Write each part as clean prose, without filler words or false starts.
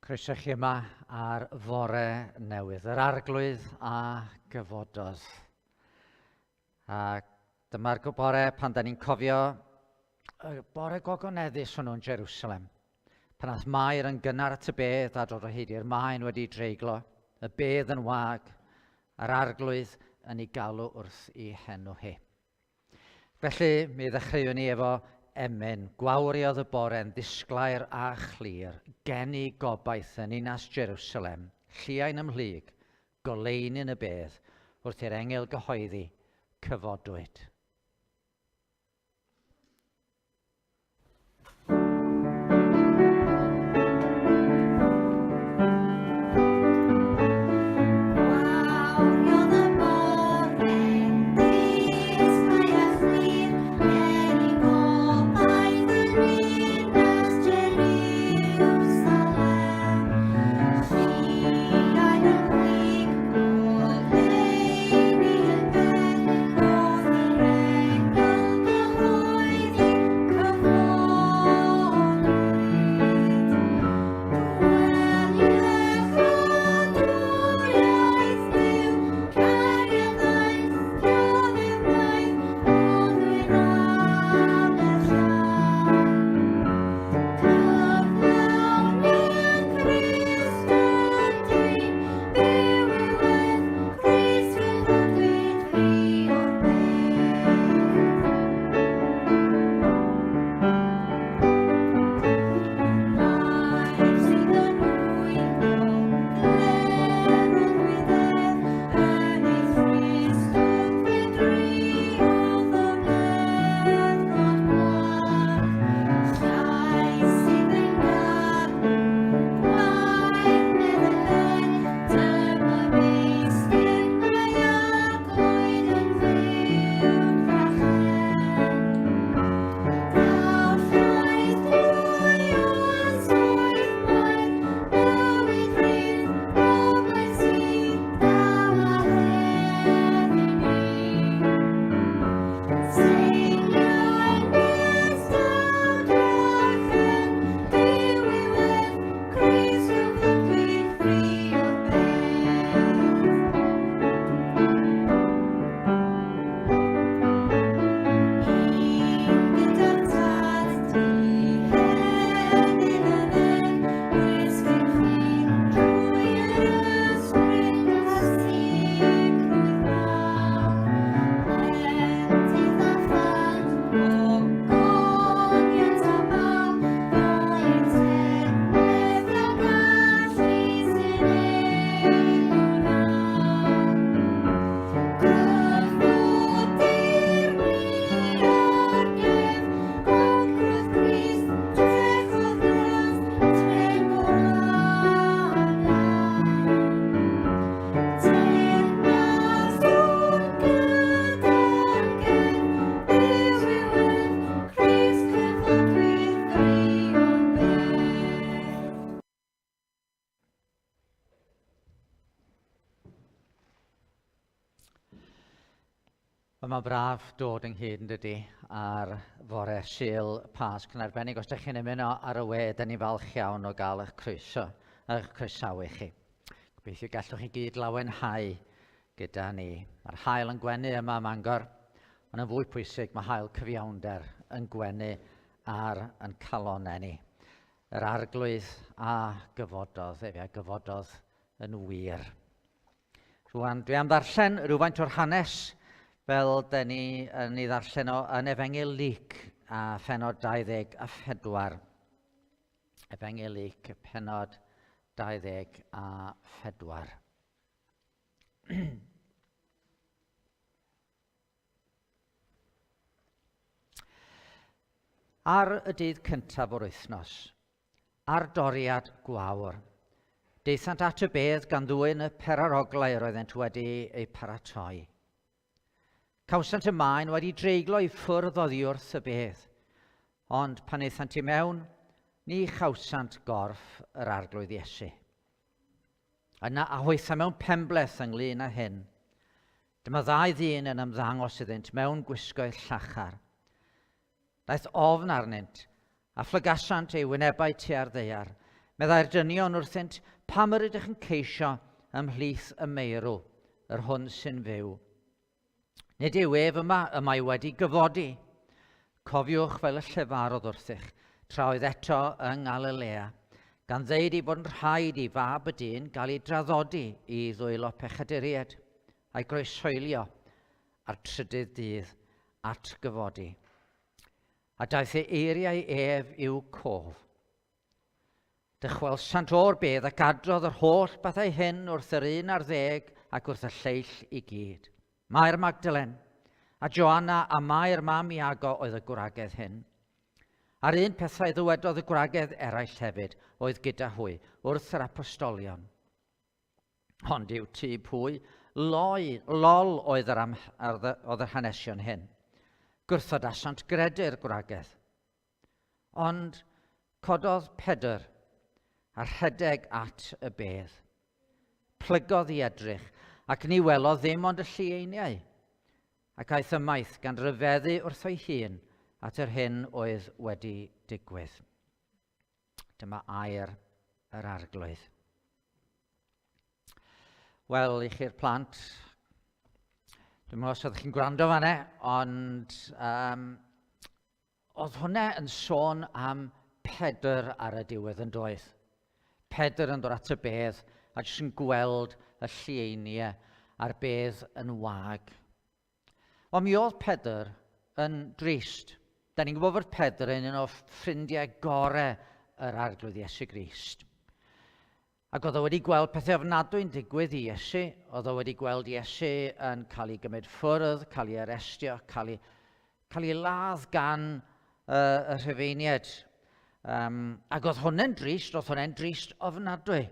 Croeso chi yma ar fore newydd, yr arglwydd a gyfododd. A dyma'r bore pan da ni'n cofio y bore gogoneddus hwnnw yn Jerusalem. Pan ath Mair yn gynnar at y bedd a dod o hyd i'r maen wedi dreiglo, y bedd yn wag, a'r arglwydd yn ei galw wrth ei henw hi. Felly mi ddechreuwn ni efo emyn, gwawriodd y bore'n ddisglair a chlir, geni gobaith yn Ninas Jerusalem, lluain ymhlyg, goleuni'n y bedd, wrth i'r engel gyhoeddi cyfodwyd. Mae'n braf dod ynghyd yn dydy ar fore Sul Pasg yn arbennig. Os ydych chi'n ymuno ar y we, da ni falch iawn o gael eich croesawu chi. Gobeithio gallwch chi gyd lawenhau gyda ni. Mae'r haul yn gwenu yma ym Mangor, ond yn fwy pwysig mae haul cyfiawnder yn gwenu ar yn calonnau ni. Yr arglwydd a gyfododd, gyfododd yn wir. Rwan, dwi am ddarllen rhywfaint o'r hanes fel da ni yn ei ddarllen o yn Efengil Luc a phenod 24. Efengil Luc, pennod 24. Ar y dydd cyntaf o'r wythnos, ar doriad gwawr, deithant at y bedd gan ddwyn y peraroglau roeddent wedi eu paratoi. Cawsant y maen wedi dreiglo i ffwrdd oddi wrth y bedd, ond pan eithant i mewn, ni chawsant gorff yr arglwydd Iesu. Yna ahwytha mewn penbleth ynglyn â hyn. Dyma ddau ddyn yn ymddangos iddynt mewn gwisgoedd llachar. Daeth ofn arnynt, a phlygasant ei wynebau tua'r ddaear, Meddai'r dynion wrthynt, pam yr ydych yn ceisio ymhlith y meirw, yr hwn sy'n fyw. Nid yw ef yma y mae wedi gyfodi. Cofiwch fel y llefarodd wrthych, tra oedd eto yng Galilea, gan ddeud i bod yn rhaid i fab y dyn gael ei draddodi i ddwylo pechaduriaid, a'i groeshoelio ar trydydd dydd at gyfodi. A daeth ei eiriau ef i'w cof. Dychwelsant o'r bedd ac adrodd yr holl bethau hyn wrth yr 11 ac wrth y lleill i gyd. Mae'r Magdalen, a Joanna a mae'r mam Iago oedd y gwragedd hyn. A'r un pethau ddywedodd y gwragedd eraill hefyd oedd gyda hwy wrth yr apostolion. Ond yw ti pwy? Lol oedd yr hanesion hyn. Gwrthod asant gredu'r gwragedd. Ond cododd Pedr a rhedeg at y bedd. Plygodd i edrych ac ni welodd ddim ond y llieiniau. Ac aeth ymaith gan ryfeddu wrth ei hun at yr hyn oedd wedi digwydd. Dyma air yr arglwydd. Wel, i chi'r plant, dwi'n meddwl os oeddech chi'n gwrando fan'na, ond oedd hwnna yn sôn am Pedr ar y diwedd yn doedd. Pedr yn dod at y bedd a jyst yn gweld y llieiniau a'r bedd yn wag. Ond mi oedd Pedr yn drist. Da ni'n gwybod fod Pedr yn un o ffrindiau gorau yr arglwydd Iesu Grist. Ac oedd o wedi gweld pethau ofnadwy'n digwydd i Iesu. Oedd o wedi gweld Iesu yn cael ei gymryd ffwrdd, cael ei arestio, cael ei ladd gan y Rhufeiniaid. Ac oedd hwnna'n drist, oedd hwnna'n drist ofnadwy.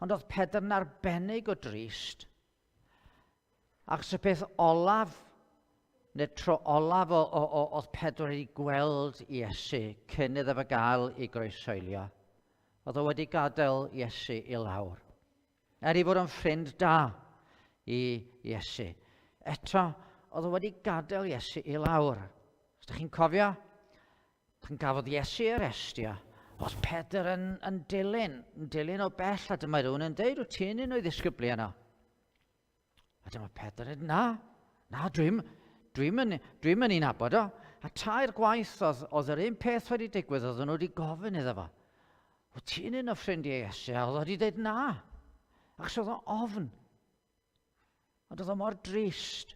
Ond oedd Pedr yn arbennig o drist. Ac y peth olaf, neu tro olaf oedd Pedr wedi gweld Iesu cyn iddo fe gael ei groeshoelio, oedd o wedi gadael Iesu i lawr. Er i fod yn ffrind da i Iesu. Eto, oedd o wedi gadael Iesu i lawr. Os ydych chi'n cofio, pan gafodd Iesu ei arestio, oedd Pedr yn dilyn o bell, a dyma rhywun yn dweud, wyt ti'n un o'i ddisgyblion o? A dyma Pedr yn na, dwi'n mynd i'n abod o. A tair gwaith oedd yr un peth wedi digwydd, oedd nhw wedi gofyn iddo fo. Wyt ti'n un o ffrindiau Iesu? A oedd wedi dweud na. Ac oedd o'n ofn. Ond oedd o mor drist.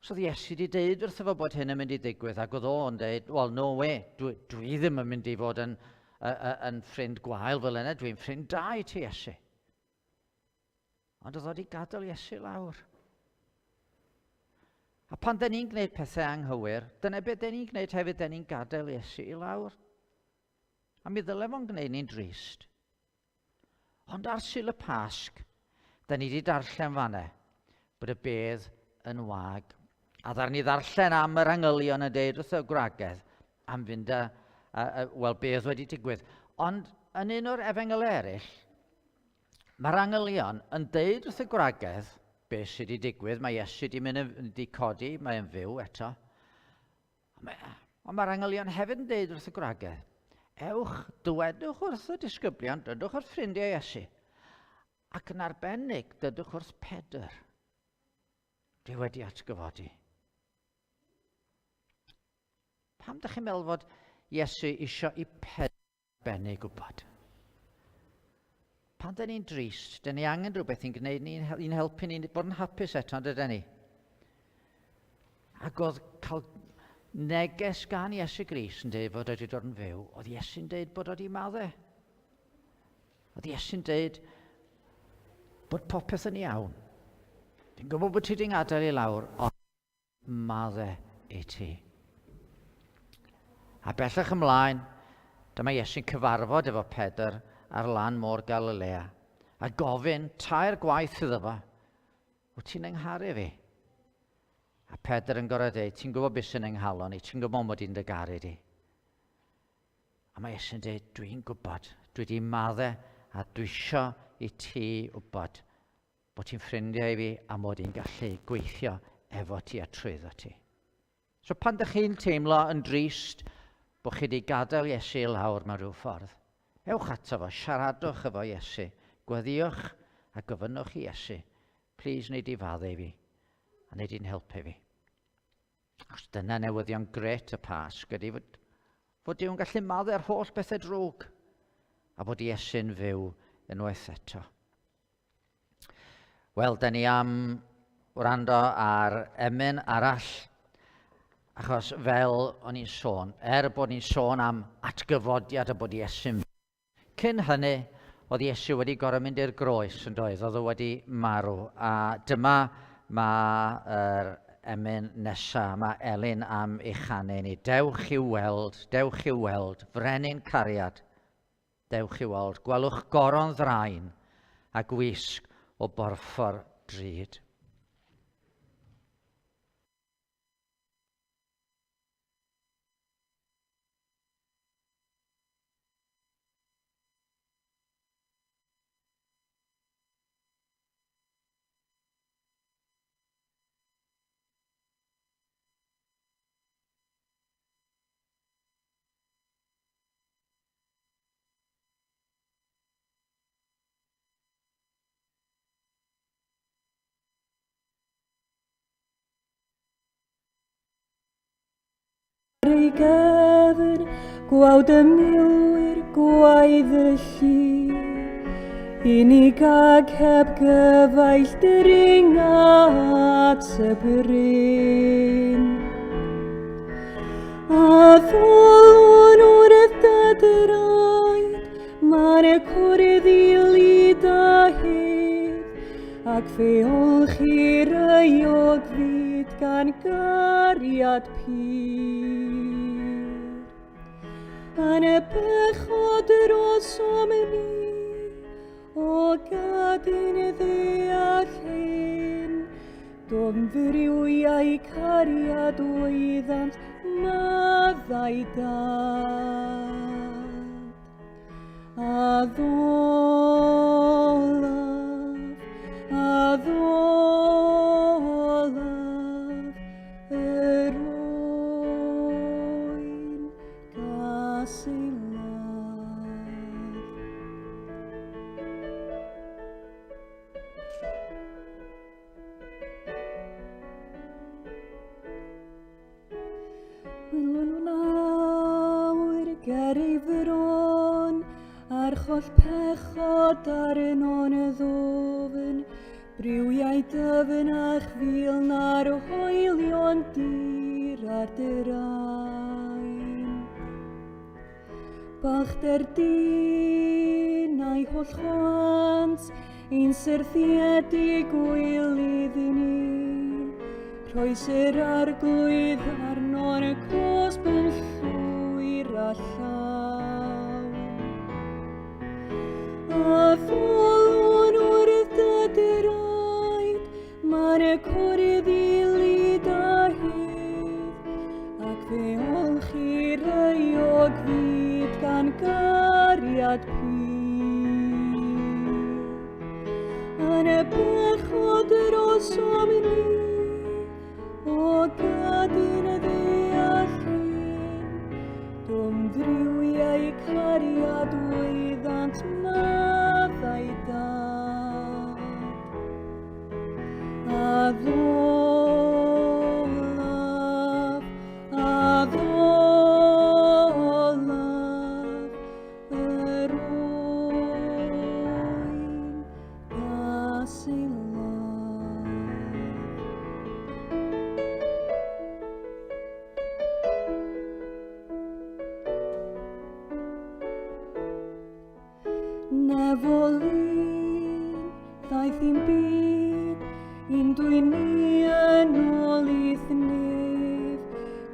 So oedd Iesu wedi dweud wrtho fo bod hyn yn mynd i ddigwydd, ac oedd o'n dweud, well, no way, dwi ddim yn mynd i fod yn ffrind gwael fel yna, dwi'n ffrind da i ti, Iesu. Ond oedd o wedi gadael Iesu lawr. A pan da ni'n gwneud pethau anghywir, dyna beth da ni'n gwneud hefyd, da ni'n gadael Iesu i lawr. A mi ddylai fo'n gwneud ni'n drist. Ond ar Sul y Pasg, da ni wedi darllen fan'na bod y bedd yn wag. A ddar ni ddarllen am yr angylion yn deud wrth y gwragedd am fynd wel, beth wedi digwydd. Ond yn un o'r efengylau eraill, mae'r angylion yn deud wrth y gwragedd beth sydd wedi digwydd. Mae Iesu wedi codi, mae'n fyw eto. Ond mae'r angylion hefyd yn deud wrth y gwragedd, ewch, dywedwch wrth y disgyblion, dydwch wrth ffrindiau Iesu, ac yn arbennig, dydwch wrth Pedr. Dwi wedi atgyfodi. Pam ydych chi'n meddwl fod Iesu isio i Pedr arbennig gwybod? Pan da ni'n drist, da ni angen rhywbeth i'n gwneud ni'n helpu ni bod yn hapus eto, dydyn ni. Ac oedd cael neges gan Iesu Grist yn dweud bod wedi dod yn fyw, oedd Iesu'n dweud bod wedi maddau. Oedd Iesu'n dweud bod popeth yn iawn. Dwi'n gwybod bod ti wedi'n gadael i lawr, ond maddau i ti. A bellach ymlaen, dyma Iesu'n cyfarfod efo Pedr ar lan môr Galilea, a gofyn tair gwaith iddo fo, wyt ti'n yngharu fi? A Pedr yn gorau dweud, ti'n gwybod beth sy'n ynghalon ni, ti'n gwybod mod i'n dy garu di. A mae Iesu'n dweud, dwi'n gwybod, dwi wedi maddau a dwi isio i ti wybod bod ti'n ffrindiau i fi a mod i'n gallu gweithio efo ti a trwyddo ti. So pan ydych chi'n teimlo yn drist bod chi wedi gadael Iesu i lawr mewn rhyw ffordd, Ewch ato fo, siaradwch efo Iesu, gweddiwch a gofynnwch i Iesu, plis wneud i faddu fi, a wneud i'n helpu fi. Os dyna newyddion gret y Pasg, ydy fod Dyw'n gallu maddu'r holl bethau drwg, a bod Iesu'n fyw unwaith eto. Wel, da ni am wrando ar emyn arall, achos fel o'n i'n sôn, bod ni'n sôn am atgyfodiad a bod Iesu'n fyw. Cyn hynny, oedd Iesu wedi gorfod mynd i'r groes yn doedd, oedd o wedi marw. A dyma mae'r emyn nesaf, mae Elin am ei chanu ni. Dewch i'w weld, frenin cariad. Dewch i'w weld, gwelwch goron ddraen a gwisg o borffor drud. Ei gefn, gwawd y milwyr gwaedd y llu, unig ag heb gyfaill dring at y bryn. A ddolen o'r yddraid, ma'n y cwrdd i lyd a hyd, ac fe olchi'r euog fyd gan gariad pyr. Yn y bechod dros omni, o gadyn ddeall hyn, dom ddrywiau cariad oeddant maddau dad. A ddolaf, yr oen gaselad. Wylwn nawr ger ei fron, a'r choll pechod ar yn on y ddofn, briwiau dyfn a chfil na'r hoelion dir ar dyrain. Balchder dyn a'i holl chwant, ein syrthiedig wylydd i ni, rhoes yr arglwydd arno'n y cosb yn llwyr a llawn. A ddolen o'r yddraid, ma'n y cwrdd i lyd a hyd, ac fe olchi'r euog fyd gan gariad pyr. Yn y bechod dros omni, o gadyn ddeall hyn, dom ddrywiau cariad oeddant maddau dad. A ddolaf, yr oen gaselad. Nefolyn, ddaeth i'n byd, un dwi'n ni yn ôl i'th nef,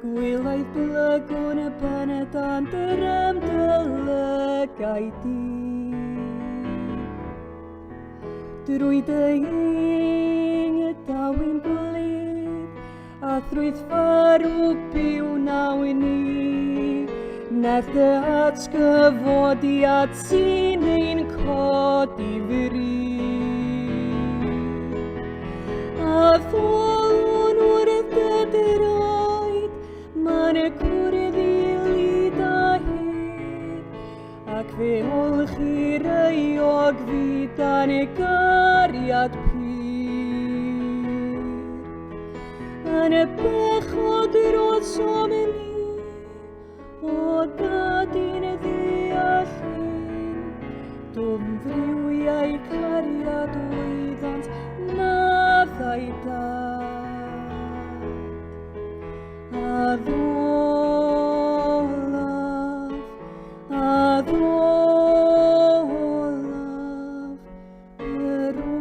gwylaidd blygwn y baned and yr amdylygau di. Drwy dy ing y dawyn gwlydd, a thrwydd Ffrwd Byw nawyn ni, nes dy atgyfodiad sy'n ein codi fri. A ddolen o'r yddraid, ma'n y cwrdd i lyd a hyd, ac fe yn ei gariad pyr. Yn y bechod roedd som yn ni, o dadyn y ddeallyn, dwm ddriwiau cariad oeddant maddau dad. A ddolaf, yr oen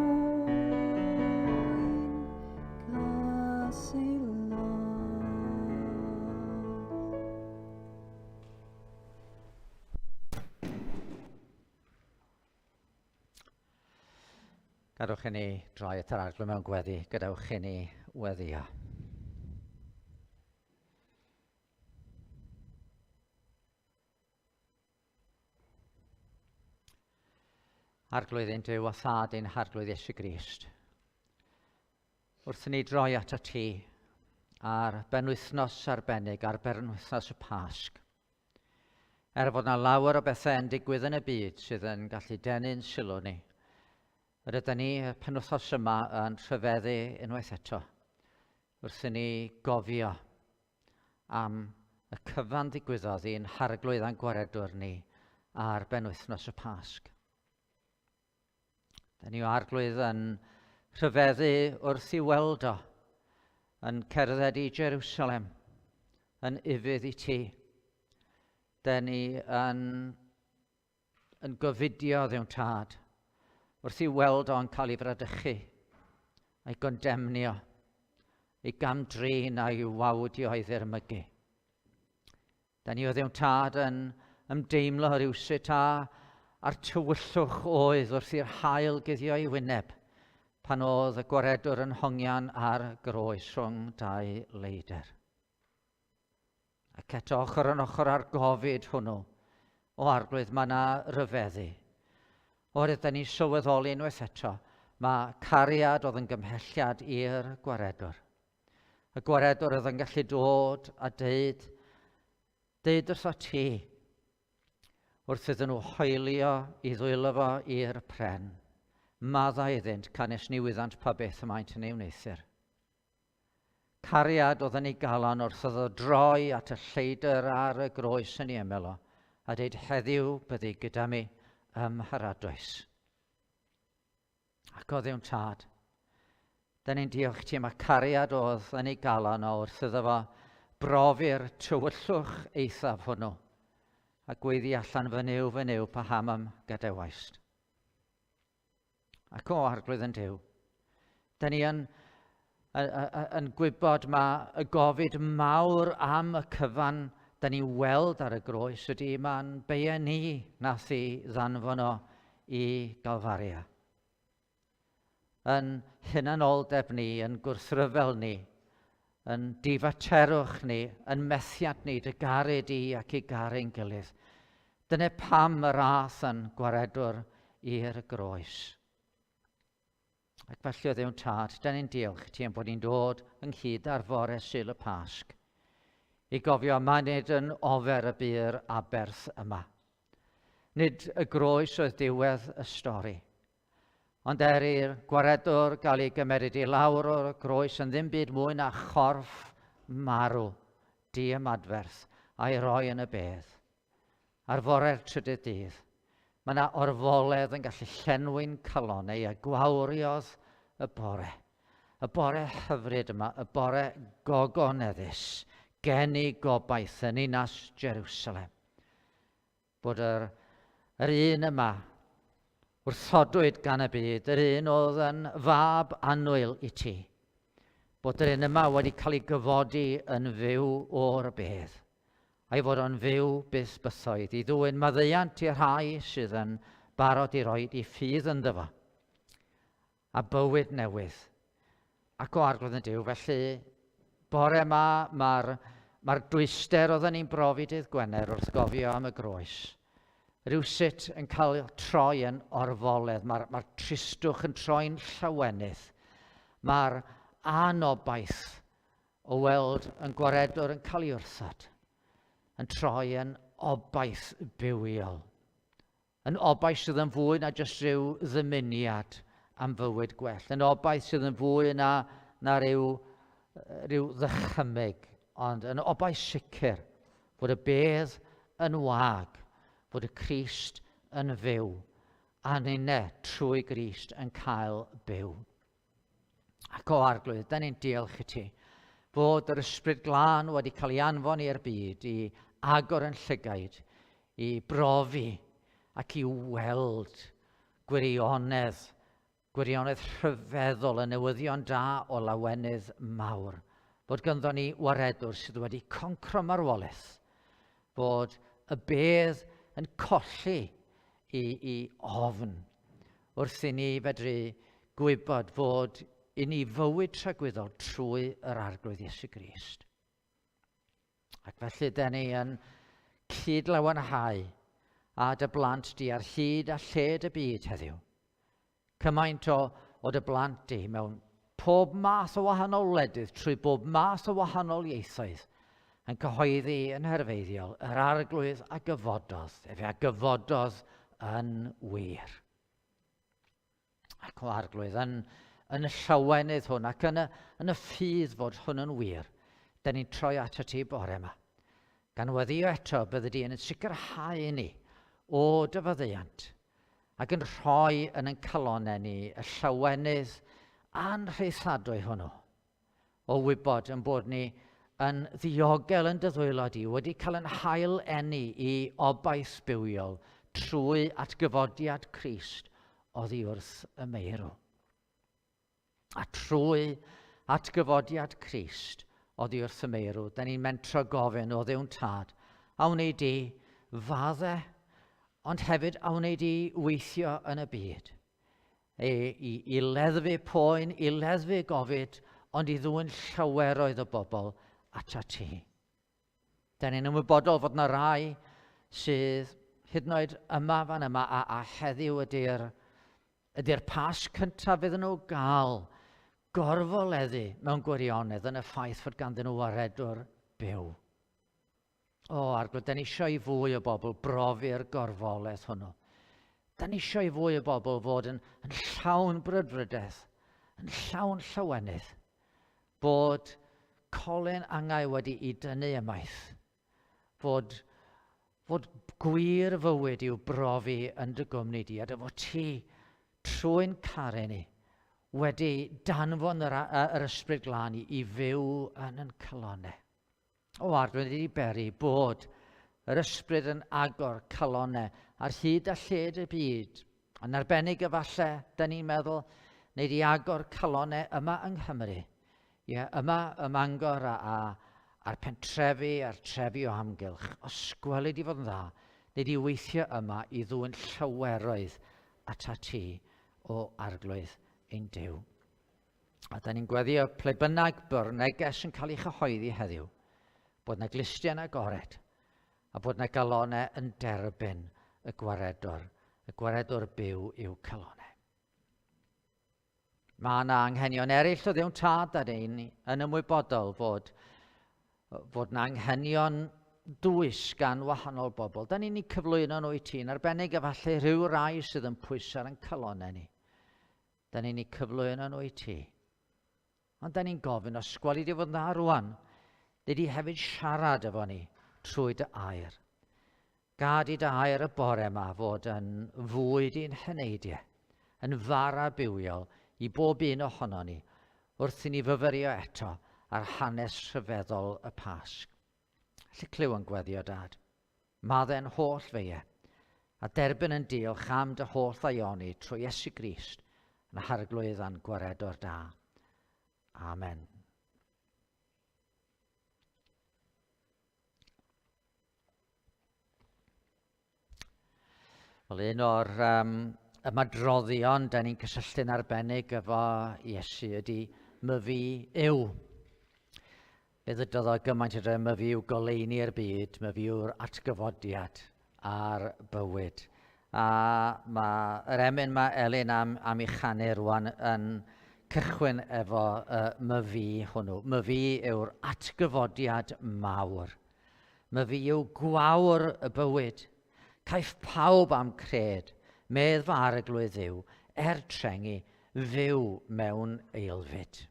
gas ei Gadwch i ni droi at yr arglwydd mewn gweddi, gadewch i ni weddio. Arglwydd ein Duw a thad ein harglwydd Iesu Grist. Wrth i ni droi at y ti ar benwythnos arbennig, ar benwythnos y Pasg. Fod yna lawer o bethau yn digwydd yn y byd sydd yn gallu denu'n sylw ni. Ydyn ni y penwythnos yma yn rhyfeddu unwaith eto. Wrth i ni gofio am y cyfan ddigwyddodd i'n harglwydd a'n gwaredwr ni ar benwythnos y Pasg. Dyn ni o arglwydd yn rhyfeddu wrth i weld o, yn cerdded i Jerusalem, yn ifydd i ti. Dyn ni yn gofidio ddiwn tad, wrth i weld o'n cael ei fradychu, a'i gondemnio, ei gamdrin a'i wawdio a'i ddirmygu. Da ni o ddiwn tad yn ymdeimlo rywsut a'r tywyllwch oedd wrth i'r haul guddio ei wyneb pan oedd y gwaredwr yn hongian ar groes rhwng dau leidr. Ac eto ochr yn ochr ar gofid hwnnw o arglwydd mae yna ryfeddu. Oherwydd da ni sylweddoli unwaith eto, mae cariad oedd yn gymhelliad i'r gwaredwr. Y gwaredwr oedd yn gallu dod a deud wrtho ti, wrth iddyn nhw hoelio i ddwylo fo i'r pren. Maddau iddynt canes ni wyddant pa beth ymaint yn ei wneithir. Cariad oedd yn ei galan wrth oedd o droi at y lleidr ar y groes yn ei ymyl o, a deud heddiw byddi gyda mi ym Mharadwys. Ac o ddiwn tad, da ni'n diolch ti, mae cariad oedd yn ei galan o wrth iddo fo brofi'r tywyllwch eithaf hwnnw, a gweiddi allan fy niw pa hamam gadewaist. Ac o arglwydd yn Duw, da ni yn gwybod mae y gofid mawr am y cyfan da ni weld ar y groes ydy mae'n beia ni nath i ddanfon o i Galfaria. Yn hunanoldeb ni, yn gwrthryfel ni, yn difaterwch ni, yn methiad ni, dy gared i ac i garu'n gilydd. Dyna pam yr ath yn gwaredwr i'r groes. Ac felly o ddiwn tad, da ni'n diolch ti am bod ni'n dod ynghyd ar fore Sul y Pasg i gofio mae nid yn ofer y byr aberth yma. Nid y groes oedd diwedd y stori, ond i'r gwaredwr gael ei gymeryd i lawr o'r groes yn ddim byd mwy na chorff marw, di-ymadferth, a'i roi yn y bedd. Ar fore'r trydydd dydd, mae yna orfoledd yn gallu llenwi'n calonau a gwawriodd y bore. Y bore hyfryd yma, y bore gogoneddus, gen i gobaith yn Ninas Jerusalem. Bod yr un yma, wrthodwyd gan y byd, yr un oedd yn fab annwyl i ti. Bod yr un yma wedi cael ei gyfodi yn fyw o'r bedd. A'i fod o'n fyw byth bythoedd, i ddwyn maddeuant i'r rhai sydd yn barod i roed i ffydd ynddo fo. A bywyd newydd. Ac o arglwydd yn Duw, felly bore yma mae'r dwyster oedden ni'n brofi dydd Gwener wrth gofio am y groes. Rywsut yn cael troi yn orfoledd, mae'r tristwch yn troi'n llawenydd. Mae'r anobaith o weld yn gwaredwr yn cael ei wrthod, yn troi yn obaith bywiol. Yn obaith sydd yn fwy na jyst rhyw ddymuniad am fywyd gwell. Yn obaith sydd yn fwy na ryw ddychymyg. Ond yn obaith sicr fod y bedd yn wag, fod y Crist yn fyw, a ninne trwy Grist yn cael byw. Ac o arglwydd, da ni'n diolch i ti fod yr ysbryd glân wedi cael ei anfon i'r byd i agor yn llygaid, i brofi ac i weld gwirionedd rhyfeddol, y newyddion da o lawenydd mawr. Bod gynddon ni waredwr sydd wedi concro marwolaeth, bod y bedd yn colli i ofn wrth i ni fedru gwybod fod i ni fywyd tragwyddol trwy yr arglwydd Iesu Grist. Ac felly da ni yn cydlawanhau a dy blant di ar hyd a lled y byd heddiw. Cymaint o dy blant di mewn pob math o wahanol wledydd trwy bob math o wahanol ieithoedd yn cyhoeddi yn herfeiddiol yr arglwydd a gyfododd, a gyfododd yn wir. Ac o arglwydd yn y llawenydd hwn ac yn y ffydd fod hwn yn wir, da ni'n troi ato ti bore yma. Gan weddio eto bydde di yn sicrhau ni o dy faddeuant ac yn rhoi yn calonnau ni y llawenydd anrheithadwy hwnnw o wybod yn bod ni yn ddiogel yn dy ddwylo di wedi cael yn hael eni i obaith bywiol trwy atgyfodiad Crist oddi wrth y meirw. A trwy atgyfodiad Crist oddi wrth y meirw, da ni'n mentro gofyn o Dduw'n Tad, a wneud di faddau, ond hefyd a wneud di weithio yn y byd. I leddfu poen, i leddfu gofyd, ond i ddwyn llaweroedd o bobl ata ti. Da ni'n ymwybodol fod na rai sydd hyd yn oed yma fan yma a heddiw ydy'r pas cyntaf iddyn nhw gael gorfoleddu mewn gwirionedd yn y ffaith fod ganddyn nhw waredwr byw. O, arglwydd, da ni eisiau i fwy o bobl brofi'r gorfoleth hwnnw. Da ni eisiau i fwy o bobl fod yn llawn brydfrydedd, yn llawn llawenydd, bod colin angau wedi i dynnu ymaith, fod gwir fywyd i'w brofi yn dy gwmni di, a dy fod ti trwy'n caru ni wedi danfon yr ysbryd glân i fyw yn calonnau. O arglwydd wedi beri bod yr ysbryd yn agor calonnau ar hyd a lled y byd. Yn arbennig efallai, da ni'n meddwl, wneud i agor calonnau yma yng Nghymru. Yma ym Mangor a'r pentrefi, a'r trefi o amgylch. Os gwelid i fod yn dda, wneud i weithio yma i ddwyn llaweroedd ata ti o arglwydd ein Duw. A da ni'n gweddio ple bynnag byr neges yn cael ei chyhoeddi heddiw, bod na glistiau agored, a bod na galonnau yn derbyn y gwaredwr byw i'w calonnau. Mae yna anghenion eraill o Dduw'n Tad a ni'n yn ymwybodol fod na anghenion dwys gan wahanol bobl. Da ni'n ei cyflwyno nhw i ti, yn arbennig efallai rhyw rai sydd yn pwysau yn calonnau ni. Da ni'n ei cyflwyno nhw i ti. Ond da ni'n gofyn, os gwelid i fod yn dda rwan, nid i hefyd siarad efo ni trwy dy air. Gad i dy air y bore yma fod yn fwyd i'n heneidiau, yn fara bywiol i bob un ohono ni, wrth i ni fyfyrio eto ar hanes rhyfeddol y Pasg. Felly cliw yn gweddio, Dad. Maddau'n holl feie, a derbyn yn diolch am dy holl ddaioni trwy Iesu Grist, yn harglwydd a'n gwaredwr da. Amen. Wel, un o'r ymadroddion da ni'n cysylltu'n arbennig efo Iesu ydy myfu yw. Fe ddydodd o gymaint ydy myfu yw goleini'r byd, myfu yw'r atgyfodiad a'r bywyd. A mae yr emyn mae Elin am ei chanu rwan yn cychwyn efo myfu hwnnw. Myfu yw'r atgyfodiad mawr. Myfu yw gwawr y bywyd. Caiff pawb am cred, meddfa ar y glwydd Dduw, trengu, fyw mewn eilfyd.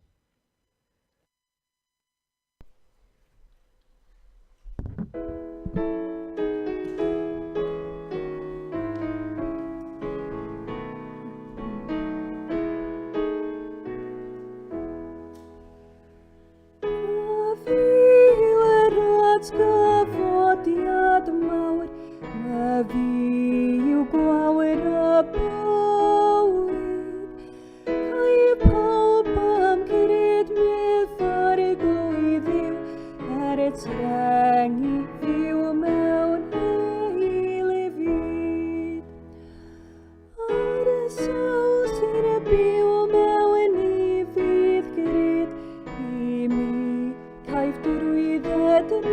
Atgyfodiad mawr, fi yw gwawyr y bywyd. Cai pawb am cred meddfa'r glwydd Dduw, trengu fyw mewn eilfyd. Ar y sawl sy'n byw mewn i fydd gred, i mi caiff drwydded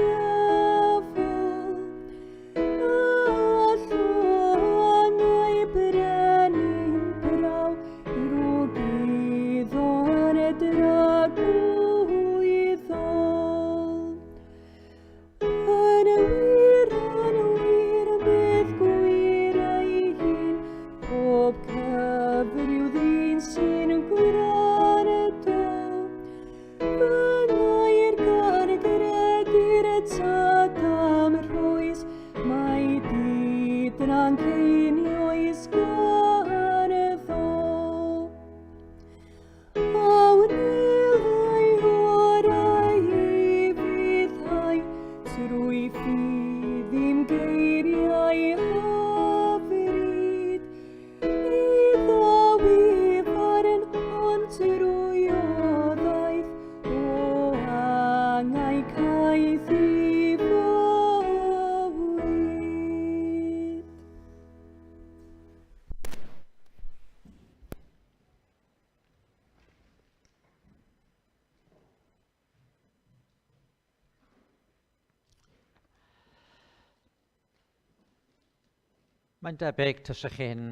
Mae'n debyg tysach chi'n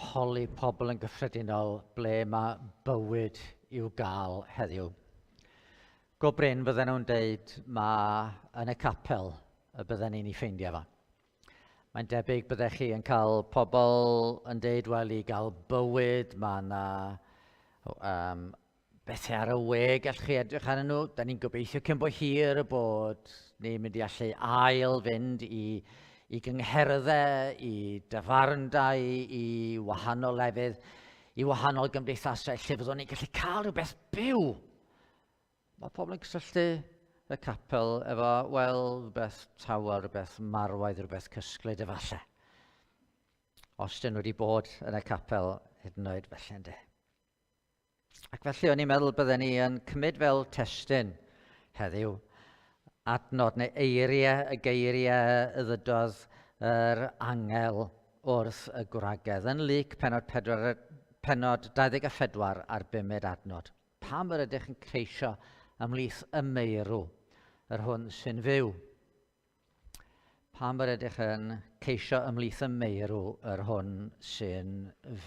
holi pobl yn gyffredinol ble mae bywyd i'w gael heddiw. Go bryn bydden nhw'n deud mae yn y capel y bydden ni'n ei ffeindio fa. Mae'n debyg byddech chi yn cael pobl yn deud, wel, i gael bywyd, mae yna bethau ar y we gallwch chi edrych arnyn nhw. Da ni'n gobeithio cyn bo hir bod ni'n mynd i allu ail fynd i gyngherddau, i dyfarndau, i wahanol lefydd, i wahanol gymdeithasau lle fyddwn ni'n gallu cael rhywbeth byw. Mae pobl yn cysylltu y capel efo, wel, rhywbeth tawel, rhywbeth marwaidd, rhywbeth cysglyd efallai. Os dyn nhw wedi bod yn y capel hyd yn oed felly ynddi. Ac felly o'n i'n meddwl bydden ni yn cymryd fel testyn heddiw adnod neu eiriau, y geiriau y ddydodd yr angel wrth y gwragedd. Yn Luc pennod 24 ar 5 adnod. Pam yr ydych yn ceisio ymlith y meirw, yr hwn sy'n fyw? Pam yr ydych yn ceisio ymlith y meirw, yr hwn sy'n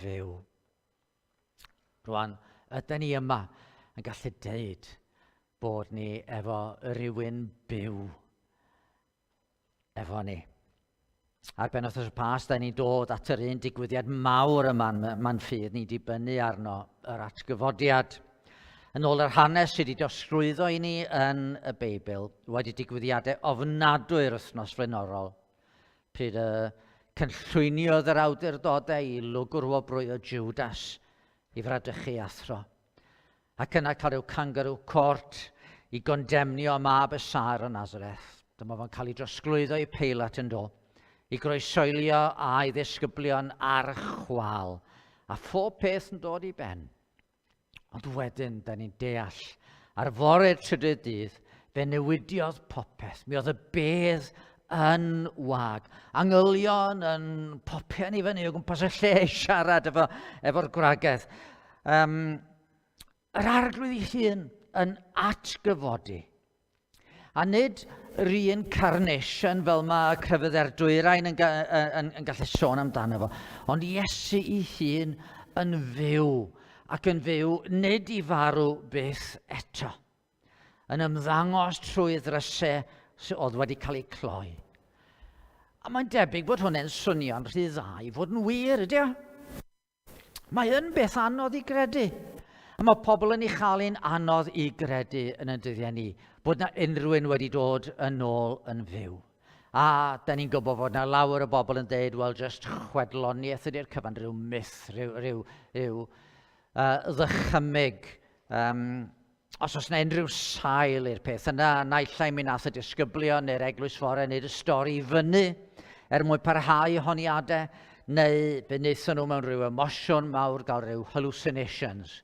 fyw? Rwan, ydyn ni yma yn gallu deud bod ni efo rhywun byw efo ni. Ar ben wythnos y Pasg, da ni'n dod at yr un digwyddiad mawr yma ma'n ffydd ni dibynnu arno, yr atgyfodiad. Yn ôl yr hanes sydd wedi dosgrwyddo i ni yn y Beibl, wedi digwyddiadau ofnadwy'r wythnos flaenorol, pryd cynllwyniodd yr awdurdodau i lwgrwobrwy o Judas i fradychu athro. Ac yna cael rhyw kangaroo court i gondemnio mab y Sar o Nazareth. Dyma fo'n cael ei drosglwyddo i Peilat yn do, i groesoelio a'i ddisgyblion ar chwal. A phob peth yn dod i ben. Ond wedyn, da ni'n deall, ar fore'r trydydd dydd, fe newidiodd popeth. Mi oedd y bedd yn wag. Angylion yn popio ni fyny o gwmpas y lle i siarad efo'r gwragedd. Yr arglwydd ei hun yn atgyfodi. A nid reincarnation fel mae crefyddau'r dwyrain yn gallu sôn amdano fo, ond Iesu ei hun yn fyw, ac yn fyw nid i farw byth eto, yn ymddangos trwy ddrysau sydd oedd wedi cael eu cloi. A mae'n debyg bod hwnna'n swnio'n rhy dda i fod yn wir, ydy o? Mae yn beth anodd i gredu. A mae pobl yn ei chael ein anodd i gredu yn y dyddiau ni, bod na unrhyw un wedi dod yn ôl yn fyw. A da ni'n gwybod bod na lawer o bobl yn dweud, wel, just chwedloniaeth ydy'r cyfan, rhyw myth, rhyw ddychymyg. Os oes yna unrhyw sail i'r peth yna, naill ai mi nath y disgyblion neu'r eglwys fore nid y stori i fyny mwyn parhau honiadau, neu fe wnaethon nhw mewn rhyw emosiwn mawr gael rhyw hallucinations.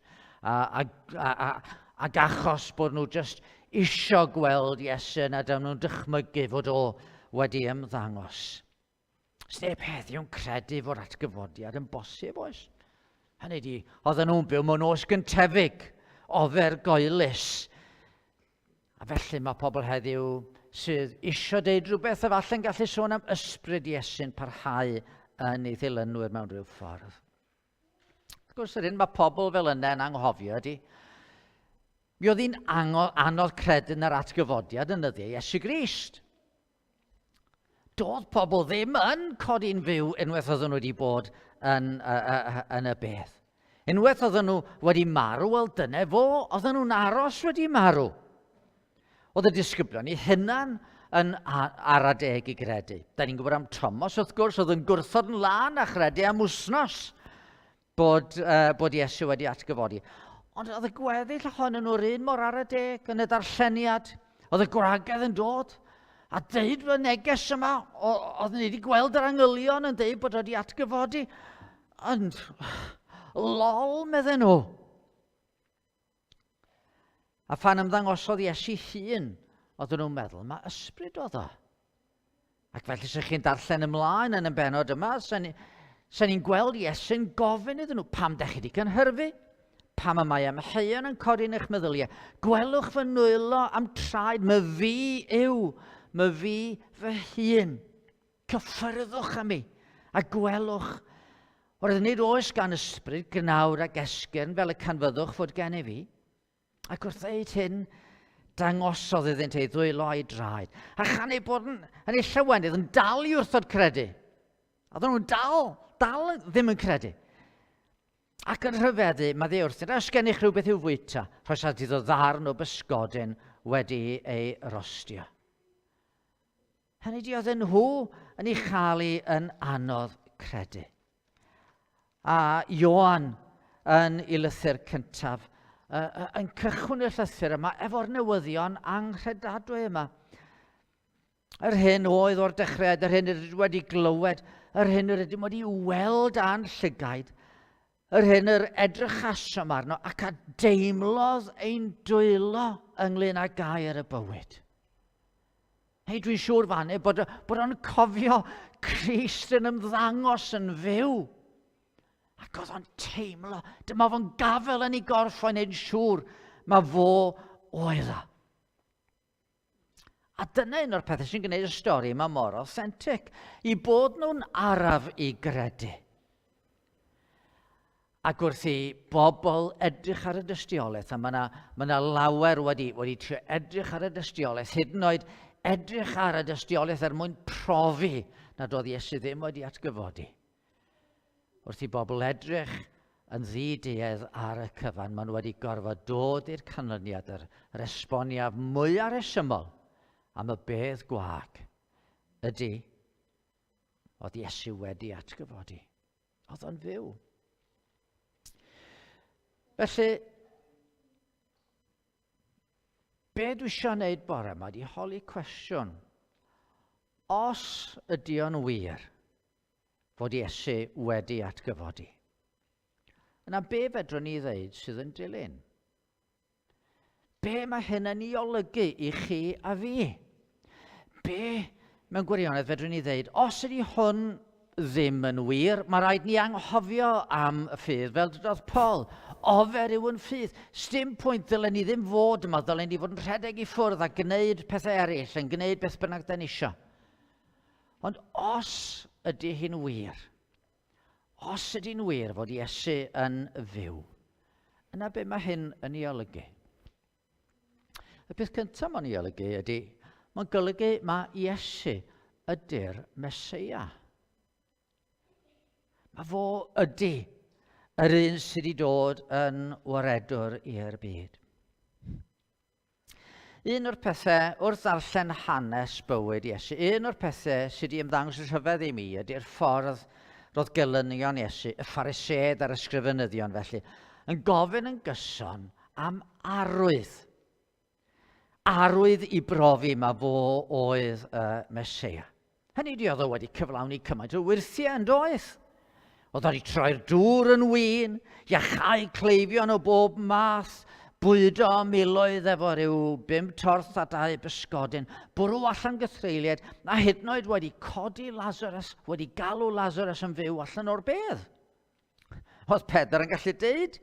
Ac achos bod nhw just isio gweld Iesu a dyma nhw'n dychmygu fod o wedi ymddangos. Sneb heddiw'n credu fod atgyfodiad yn bosib, oes? Hynny di, oedden nhw'n byw mewn oes gyntefig, ofergoelus. A felly mae pobl heddiw sydd isio deud rhywbeth a falle'n gallu sôn am ysbryd Iesu'n parhau yn ei ddilynwyr mewn rhyw ffordd. Wrth gwrs, yr un mae pobl fel yna'n anghofio ydy. Mi oedd hi'n anodd credu yn yr atgyfodiad yn yddi Iesu Grist. Doedd pobl ddim yn codi'n fyw unwaith oedden nhw wedi bod yn y beth. Unwaith oedden nhw wedi marw, wel dyna fo, oedden nhw'n aros wedi marw. Oedd y disgyblion i hynna'n yn ar adeg i gredu. Da ni'n gwybod am Thomas, wrth gwrs, oedd yn gwrthod yn lan a chredu am wsnos bod Iesu wedi atgyfodi. Ond oedd y gweddill ohonyn nhw'r un mor ar adeg yn y darlleniad. Oedd y gwragedd yn dod. A dweud y neges yma, oedd ni wedi gweld yr angylion yn dweud bod wedi atgyfodi. Ond lol, medden nhw. A phan ymddangosodd Iesu hun, oedden nhw'n meddwl, mae ysbryd oedd o. Ac felly sy'ch chi'n darllen ymlaen yn y benod yma, sa'n ni'n gweld Iesu'n gofyn iddyn nhw, pam da chi wedi cynhyrfu? Pam y mae amheuon yn codi'n eich meddyliau? Gwelwch fy nwylo am traed, my fi yw, my fi fy hun. Cyffyrddwch am mi, a gwelwch. Roedd nid oes gan ysbryd gnawr ac esgyrn fel y canfyddwch fod gen i fi. Ac wrth ddeud hyn, dangosodd iddynt ei ddwylo a'i draed. A chan ei bod yn ei llywenydd yn dal i wrthod credu. Oedden nhw'n dal ddim yn credu. Ac yn rhyfeddu, mae dde wrthyn, os gennych rhywbeth i'w fwyta, rhoes ad iddo ddarn o bysgodyn wedi ei rostio. Hynny di oedd nhw yn ei chael yn anodd credu. A Ioan yn ei lythyr cyntaf, yn cychwyn y llythyr yma efo'r newyddion anghredadwy yma. Yr hyn oedd o'r dechreuad, yr hyn rydym wedi glywed, yr hyn rydym wedi weld a'n llygaid, yr hyn yr edrych asom arno ac a deimlodd ein dwylo ynglyn â gair y bywyd. Hei, dwi'n siŵr fannu bod o'n cofio Crist yn ymddangos yn fyw. Ac oedd o'n teimlo, dyma fo'n gafel yn ei gorff o'n ein siŵr, mae fo oedd o. A dyna un o'r pethau sy'n gwneud y stori yma mor authentic, i bod nhw'n araf i gredu. Ac wrth i bobl edrych ar y dystiolaeth, a mae yna lawer wedi trio edrych ar y dystiolaeth, hyd yn oed edrych ar y dystiolaeth mwyn profi nad oedd Iesu ddim wedi atgyfodi. Wrth i bobl edrych yn ddiduedd ar y cyfan, maen nhw wedi gorfod dod i'r canlyniad, yr esboniaf mwyaf resymol am y bedd gwag ydy oedd Iesu wedi atgyfodi. Oedd o'n fyw. Felly, be dwi eisiau gwneud bore yma ydy holi cwestiwn. Os ydy o'n wir fod Iesu wedi atgyfodi, yna be fedrwn ni ddeud sydd yn dilyn? Be mae hyn yn ei olygu i chi a fi? Be mewn gwirionedd fedrwn ni ddeud, os ydy hwn ddim yn wir, mae rhaid ni anghofio am y ffydd fel dydodd Paul. Ofer yw yn ffydd. Sdim pwynt ddylen ni ddim fod yma, ddylen ni fod yn rhedeg i ffwrdd a gwneud pethau eraill, yn gwneud beth bynnag da ni isio. Ond os ydy hi'n wir, os ydy'n wir fod Iesu yn fyw, yna be mae hyn yn ei olygu? Y peth cyntaf mae'n ei olygu ydy, mae'n golygu mae Iesu ydy'r Meseia. Mae fo ydy yr un sydd wedi dod yn waredwr i'r byd. Un o'r pethau wrth ddarllen hanes bywyd Iesu, un o'r pethau sydd wedi ymddangos yn rhyfedd i mi ydy'r ffordd roedd gelynion Iesu, y Pharisëd a'r ysgrifenyddion felly, yn gofyn yn gyson am arwydd. Arwydd i brofi ma fo oedd y Meseia. Hynny di oedd o wedi cyflawni cymaint o wyrthiau yn doedd. Oedd wedi troi'r dŵr yn win, iachau cleifion o bob math, bwydo miloedd efo rhyw 5 torth a 2 bysgodyn, bwrw allan gythreiliad, a hyd yn oed wedi codi Lazarus, wedi galw Lazarus yn fyw allan o'r bedd. Oedd Pedr yn gallu deud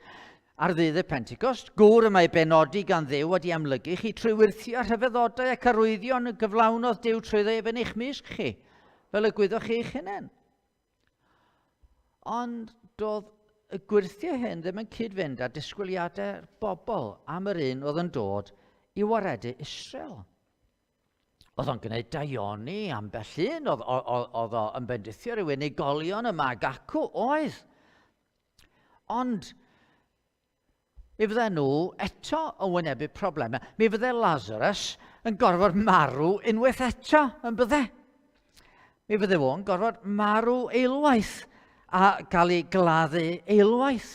ar ddydd y Pentecost, gŵr yma i benodi gan Dduw wedi amlygu chi trwy wirthio rhyfeddodau ac arwyddion y gyflawnodd Duw trwy ddef yn eich misg chi, fel y gwyddoch chi eich hunain. Ond doedd y gwirthio hyn ddim yn cyd-fynd â disgwyliadau bobl am yr un oedd yn dod i waredu Israel. Oedd o'n gwneud daioni ambell un, oedd o'n bendithio rhyw unigolion yma ag acw, oedd. Ond mi fydde nhw eto yn wynebu problemau. Mi fydde Lazarus yn gorfod marw unwaith eto, yn bydde. Mi fydde fo'n gorfod marw eilwaith a cael ei gladdu eilwaith.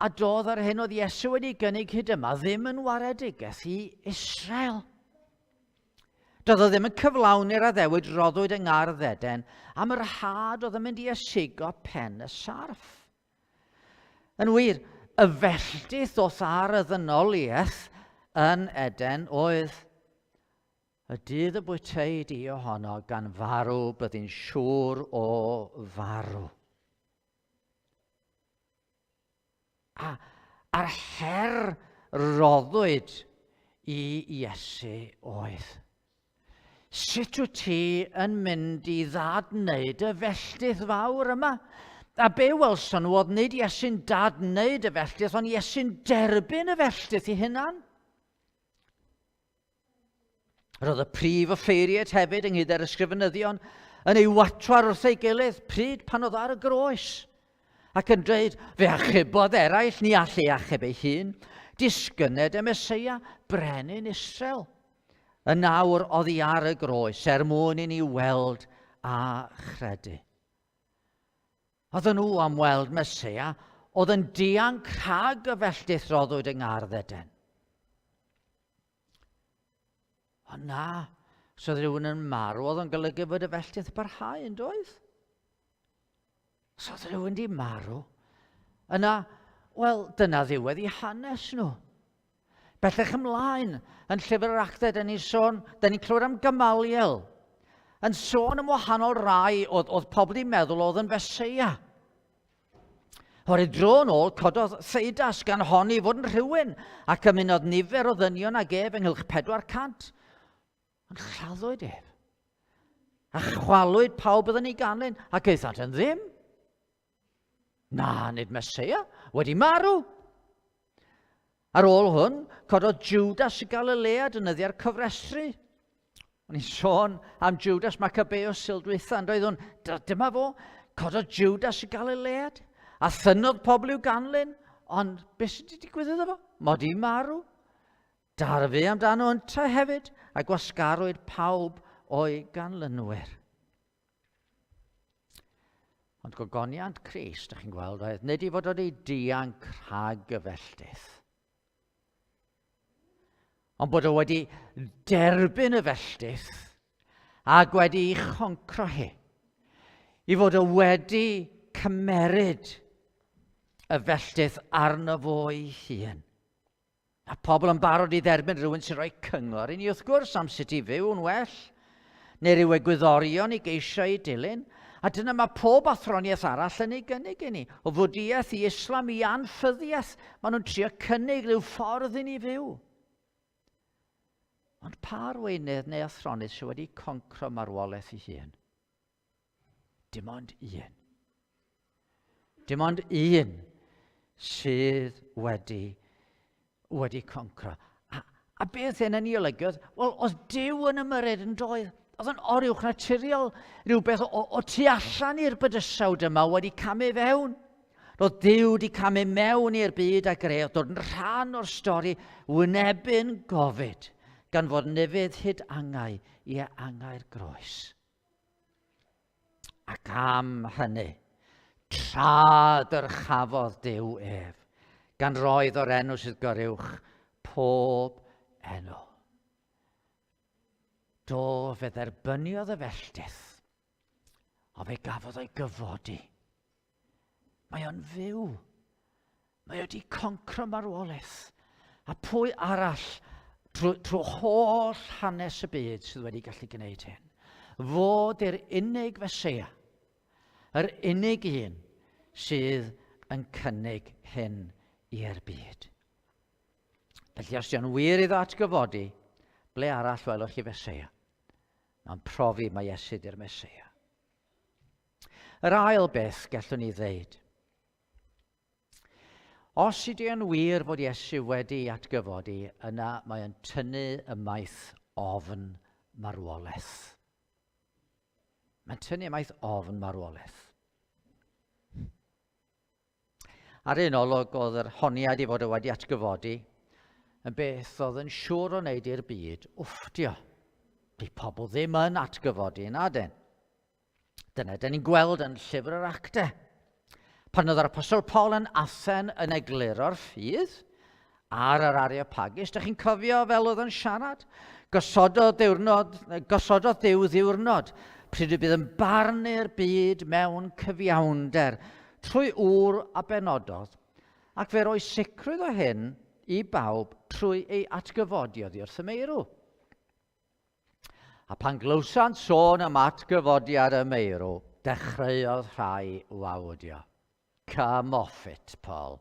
A doedd ar hyn oedd Iesu wedi gynnig hyd yma ddim yn waredigaeth i Israel. Doedd o ddim yn cyflawni'r addewid roddwyd yng Ngardd Eden am yr had oedd yn mynd i ysgugo pen y sarff. Yn wir, y felltith oedd ar y ddynoliaeth yn Eden oedd y dydd y bwytei di ohono gan farw byddai'n siŵr o farw. A'r her roddwyd i Iesu oedd. Sut wyt ti yn mynd i ddadwneud y felltith fawr yma? A be welson nhw oedd nid Iesu'n dadwneud y felltith, ond Iesu'n derbyn y felltith i hunan. Roedd y prif offeiriad hefyd ynghyd â'r ysgrifenyddion yn ei watwar wrth ei gilydd pryd pan oedd ar y groes. Ac yn dweud, fe achubodd eraill ni all ei achub ei hun, disgyned y Meseia, brenin Israel. Y nawr oedd hi ar y groes, mwyn i ni weld a chredu. Oedden nhw am weld Meseia, oedd yn dianc rhag y felltith roddwyd yng Ngardd Eden. Ond na, os oedd rhywun yn marw, oedd yn golygu bod y felltith barhau yn doedd. Os oedd rhywun di marw, yna, wel, dyna ddiwedd i hanes nhw. Bellach ymlaen, yn llyfr yr Actau, da ni'n clywed am Gamaliel, yn sôn am wahanol rai oedd pobl i'n meddwl oedd yn Meseia. O'r dro nôl, cododd Theudas gan honni fod yn rhywun, ac ymunodd nifer o ddynion ag ef ynghylch 400. Ond lladdwyd ef. A chwalwyd pawb byddwn ni ganlyn, ac eithant yn ddim. Na, nid Meseia, wedi marw. Ar ôl hwn, cododd Judas y Galilea dynyddiau'r cyfrestru. O'n i'n sôn am Judas Maccabeus sildwytha, yn doedd hwn, dyma fo, cododd Judas y Galilea, a thynodd pobl i'w ganlyn, ond beth sydd wedi digwydd iddo fo? Mod i marw. Darfu amdano ynta hefyd, a gwasgarwyd pawb o'i ganlynwyr. Ond gogoniant Crist, ydych chi'n gweld, oedd nid i fod wedi dianc rhag y felltith. Ond bod o wedi derbyn y felltith ac wedi ei choncro hi. I fod o wedi cymeryd y felltith arno fo ei hun. A pobl yn barod i dderbyn rhywun sy'n rhoi cyngor i ni wrth gwrs am sut i fyw yn well, neu ryw egwyddorion i geisio i dilyn, a dyna mae pob athroniaeth arall yn ei gynnig i ni. O fwdiaeth i Islam i anffyddiaeth, maen nhw'n trio cynnig rhyw ffordd i ni fyw. Ond pa arweinydd neu athronydd sydd wedi concro marwolaeth ei hun? Dim ond un. Dim ond un sydd wedi concro. A beth hyn yn ei olygodd? Wel, oedd Duw yn ymyrryd yn doedd. oedd yn oriwch naturiol, rhywbeth o tu allan i'r bydysawd yma wedi camu fewn. Roedd Duw wedi camu mewn i'r byd a greu, dod yn rhan o'r stori wynebu'n gofid, gan fod nefydd hyd angau i angau'r groes. Ac am hynny, trad yr chafodd Duw ef, gan roedd o'r enw sydd goruwch pob enw. Do fe dderbyniodd y felltith, o fe gafodd o'i gyfodi. Mae o'n fyw. Mae wedi concro marwolaeth. A pwy arall trwy holl hanes y byd sydd wedi gallu gwneud hyn? Fod yr unig Feseia, yr unig un sydd yn cynnig hyn i'r byd. Felly os ydy'n wir iddo atgyfodi, ble arall welwch chi Feseia? Mae'n profi mae Iesu di'r Meseia. Yr ail beth gallwn ni ddeud. Os ydy yn wir fod Iesu wedi atgyfodi, yna mae yn tynnu ymaith ofn marwolaeth. Mae'n tynnu ymaith ofn marwolaeth. Ar un olwg oedd yr honiad i fod wedi atgyfodi, yn beth oedd yn siŵr o wneud i'r byd wfftio. Di pobl ddim yn atgyfodi na dyn. Dyna dyn ni'n gweld yn llyfr yr Actau. Pan oedd yr Apostol Paul yn Athen yn egluro'r ffydd ar yr Areopagus, ydych chi'n cofio fel oedd yn siarad? Gosododd Duw ddiwrnod, pryd y bydd yn barnu'r byd mewn cyfiawnder, trwy ŵr a benododd, ac fe roi sicrwydd o hyn i bawb trwy ei atgyfodi oddi wrth y meirw. A pan glywsant sôn am atgyfodiad y meirw, dechreuodd rhai wawdio. Come off it, Paul.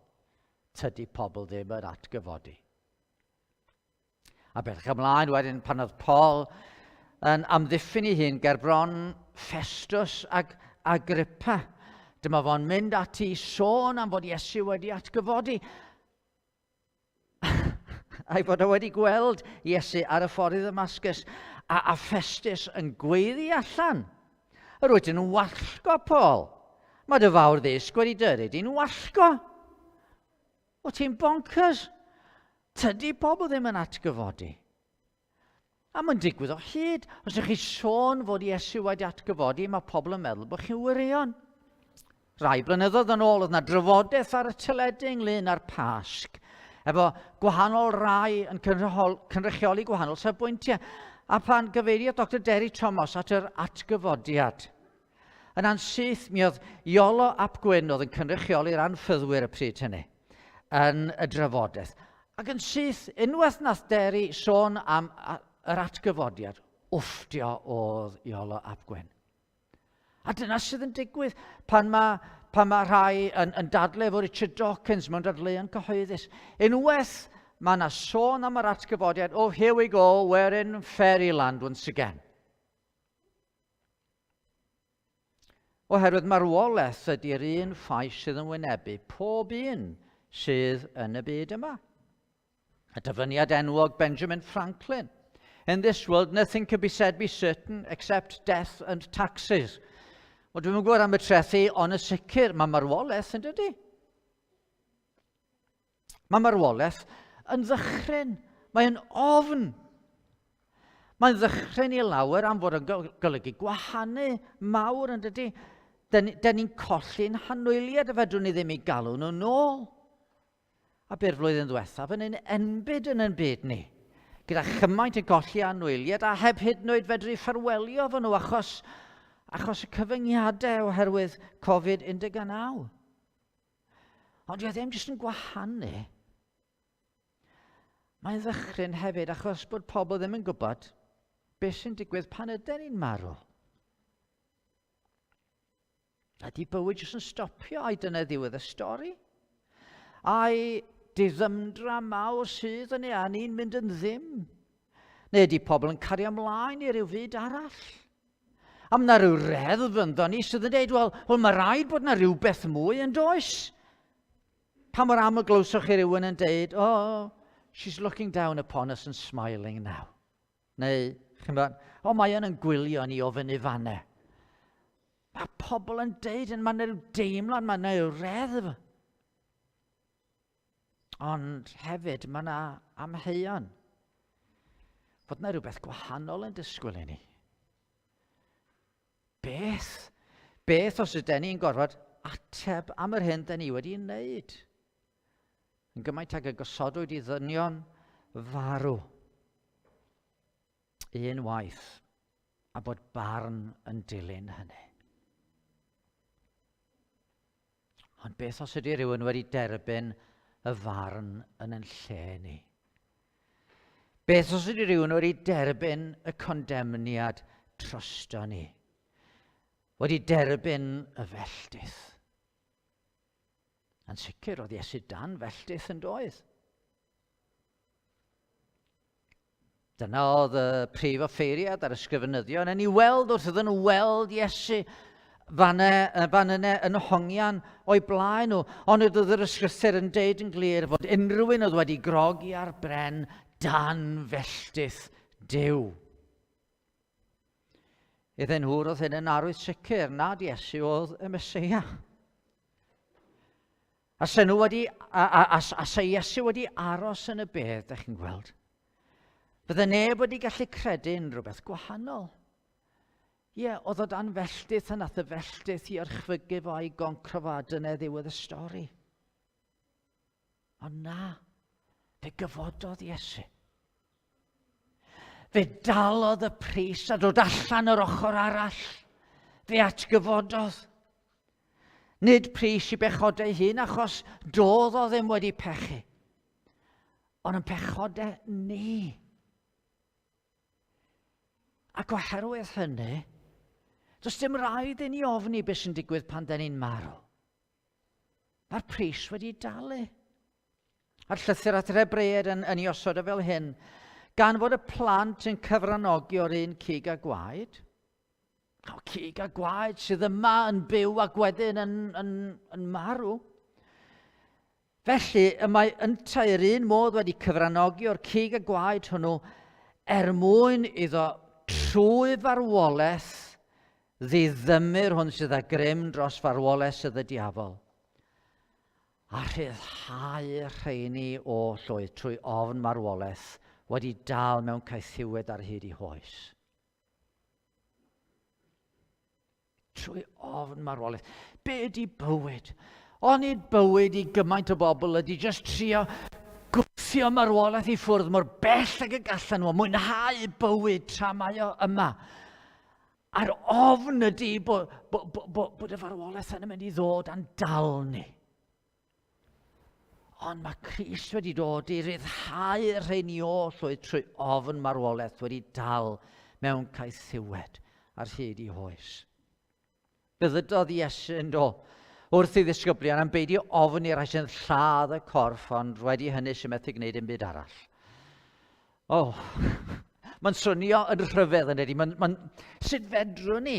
Tydi pobl ddim yn atgyfodi. A beth ymlaen wedyn pan oedd Paul yn amddiffyn ei hun ger bron Festus ag Agrippa. Dyma fo'n mynd ati sôn am fod Iesu wedi atgyfodi. A'i fod o wedi gweld Iesu ar y ffordd i Damascus a Festus yn gweiddi allan. Yr wyt yn wallgo, Paul. Mae dy fawr ddisg wedi dyrru di'n wallgo. O ti'n bonkers. Tydi pobl ddim yn atgyfodi. A mae'n digwydd o hyd. Os ydych chi sôn fod Iesu wedi atgyfodi, mae pobl yn meddwl bod chi'n wirion. Rai blynyddoedd yn ôl, oedd yna drafodaeth ar y teledu ynglyn â'r Pasg, efo gwahanol rai yn cynrychioli gwahanol safbwyntiau. A pan gyfeirio Dr Derry Thomas at yr atgyfodiad, yn ansyth, mi oedd Iolo ap Gwyn oedd yn cynrychioli'r anffyddwyr y pryd hynny yn y drafodaeth. Ac yn syth, unwaith nath Derry sôn am yr atgyfodiad, wfftio oedd Iolo ap Gwyn. A dyna sydd yn digwydd pan mae rhai yn dadlau efo Richard Dawkins mewn dadleuon cyhoeddus. Unwaith mae yna sôn am yr atgyfodiad, oh, here we go, we're in fairyland once again. Oherwydd marwolaeth ydy'r un ffais sydd yn wynebu pob un sydd yn y byd yma. A dyfyniad enwog Benjamin Franklin. In this world, nothing can be said be certain except death and taxes. Wel, dwi'n gwybod am y trethu, ond y sicr, mae marwolaeth yn dydy. Mae marwolaeth yn ddychryn. Mae'n ofn. Mae'n ddychryn i lawer am fod yn golygu gwahanu mawr yn dydy. Da ni'n colli'n hanwyliad a fedrwn ni ddim i galw nhw nôl. A by'r flwyddyn ddiwethaf yn ein enbyd yn ein byd ni. Gyda chymaint yn colli anwyliad a heb hyd yn oed fedru ffarwelio fo nhw achos y cyfyngiadau oherwydd Covid-19. Ond dwi ddim jyst yn gwahanu. Mae'n ddychryn hefyd achos bod pobl ddim yn gwybod beth sy'n digwydd pan ydyn ni'n marw. Ydy bywyd jyst yn stopio a'i dyna ddiwedd y stori? A'i diddymdra mawr sydd yn eani'n mynd yn ddim? Neu ydy pobl yn cario ymlaen i ryw fyd arall? Am na ryw reddf ynddo ni sydd yn dweud, wel mae rhaid bod na rhywbeth mwy yn does. Pa mor aml glywsoch chi rywun yn dweud, oh, she's looking down upon us and smiling now. Neu Chi'n bod, o mae yn gwylio ni o fyny fannau. Mae pobl yn deud, mae'n rhyw deimlad, mae'n rhyw reddf. Ond hefyd, mae yna amheuon. Fod yna rhywbeth gwahanol yn disgwyl i ni. Beth os ydyn ni'n gorfod ateb am yr hyn da ni wedi wneud? Yn gymaint ag y gosodwyd i ddynion farw. Unwaith, a bod barn yn dilyn hynny. Ond beth os ydy rhywun wedi derbyn y farn yn lle ni? Beth os ydy rhywun wedi derbyn y condemniad trosto ni? Wedi derbyn y felltith? Yn sicr oedd Iesu dan felltith yn doedd. Dyna oedd y prif offeiriad ar ysgrifenyddion yn ei weld wrth iddyn nhw weld Iesu fan yna yn hongian o'i blaen nhw. Ond oedd yr ysgrythur yn deud yn glir fod unrhyw un oedd wedi grogi ar bren dan felltith Duw. Iddyn nhw roedd hyn yn arwydd sicr nad Iesu oedd y Meseia. A se Iesu wedi aros yn y bedd, da chi'n gweld, bydde neb wedi gallu credu'n rhywbeth gwahanol. Ie, oedd o dan felltith a nath y felltith i orchfygu fo i goncrofadau ddiwedd y stori. Ond na, fe gyfododd Iesu. Fe dalodd y pris a dod allan yr ochr arall. Fe atgyfododd. Nid pris i bechodau hun achos doedd o ddim wedi pechu. Ond yn pechodau ni. Ac oherwydd hynny, does dim rhaid i ni ofni beth sy'n digwydd pan dyn ni'n marw. Mae'r pris wedi dalu. A'r llythyr at yr Ebrill yn ei osod o fel hyn, gan fod y plant yn cyfranogi o'r un cig a gwaed, cig a gwaed sydd yma yn byw ac wedyn yn marw. Felly, mae ynta'r un modd wedi cyfranogi o'r cig a gwaed hwnnw mwyn iddo trwy farwolaeth ddiddymur hwn sydd â grym dros farwolaeth sydd y diafol. A rhyddhau rheini o llwyth trwy ofn marwolaeth wedi dal mewn caethiwed ar hyd I hoes. Trwy ofn marwolaeth. Be ydy bywyd? Ond nid bywyd I gymaint o bobl ydy jyst trio gwthio marwolaeth I ffwrdd mor bell ag y gallan nhw, mwynhau bywyd tra mae o yma. A'r ofn ydy bod y farwolaeth yn mynd I ddod a'n dal ni. Ond mae Crist wedi dod I ryddhau rheini o llwyth trwy ofn marwolaeth wedi dal mewn caethiwed ar hyd I hoes. Byddodd Iesu yn dod wrth I ddisgyblion am beidio ofn i'r rhai sy'n lladd y corff, ond wedi hynny sy'n methu gwneud yn byd arall. Mae'n swnio yn rhyfedd yn ydy. Sut fedrwn ni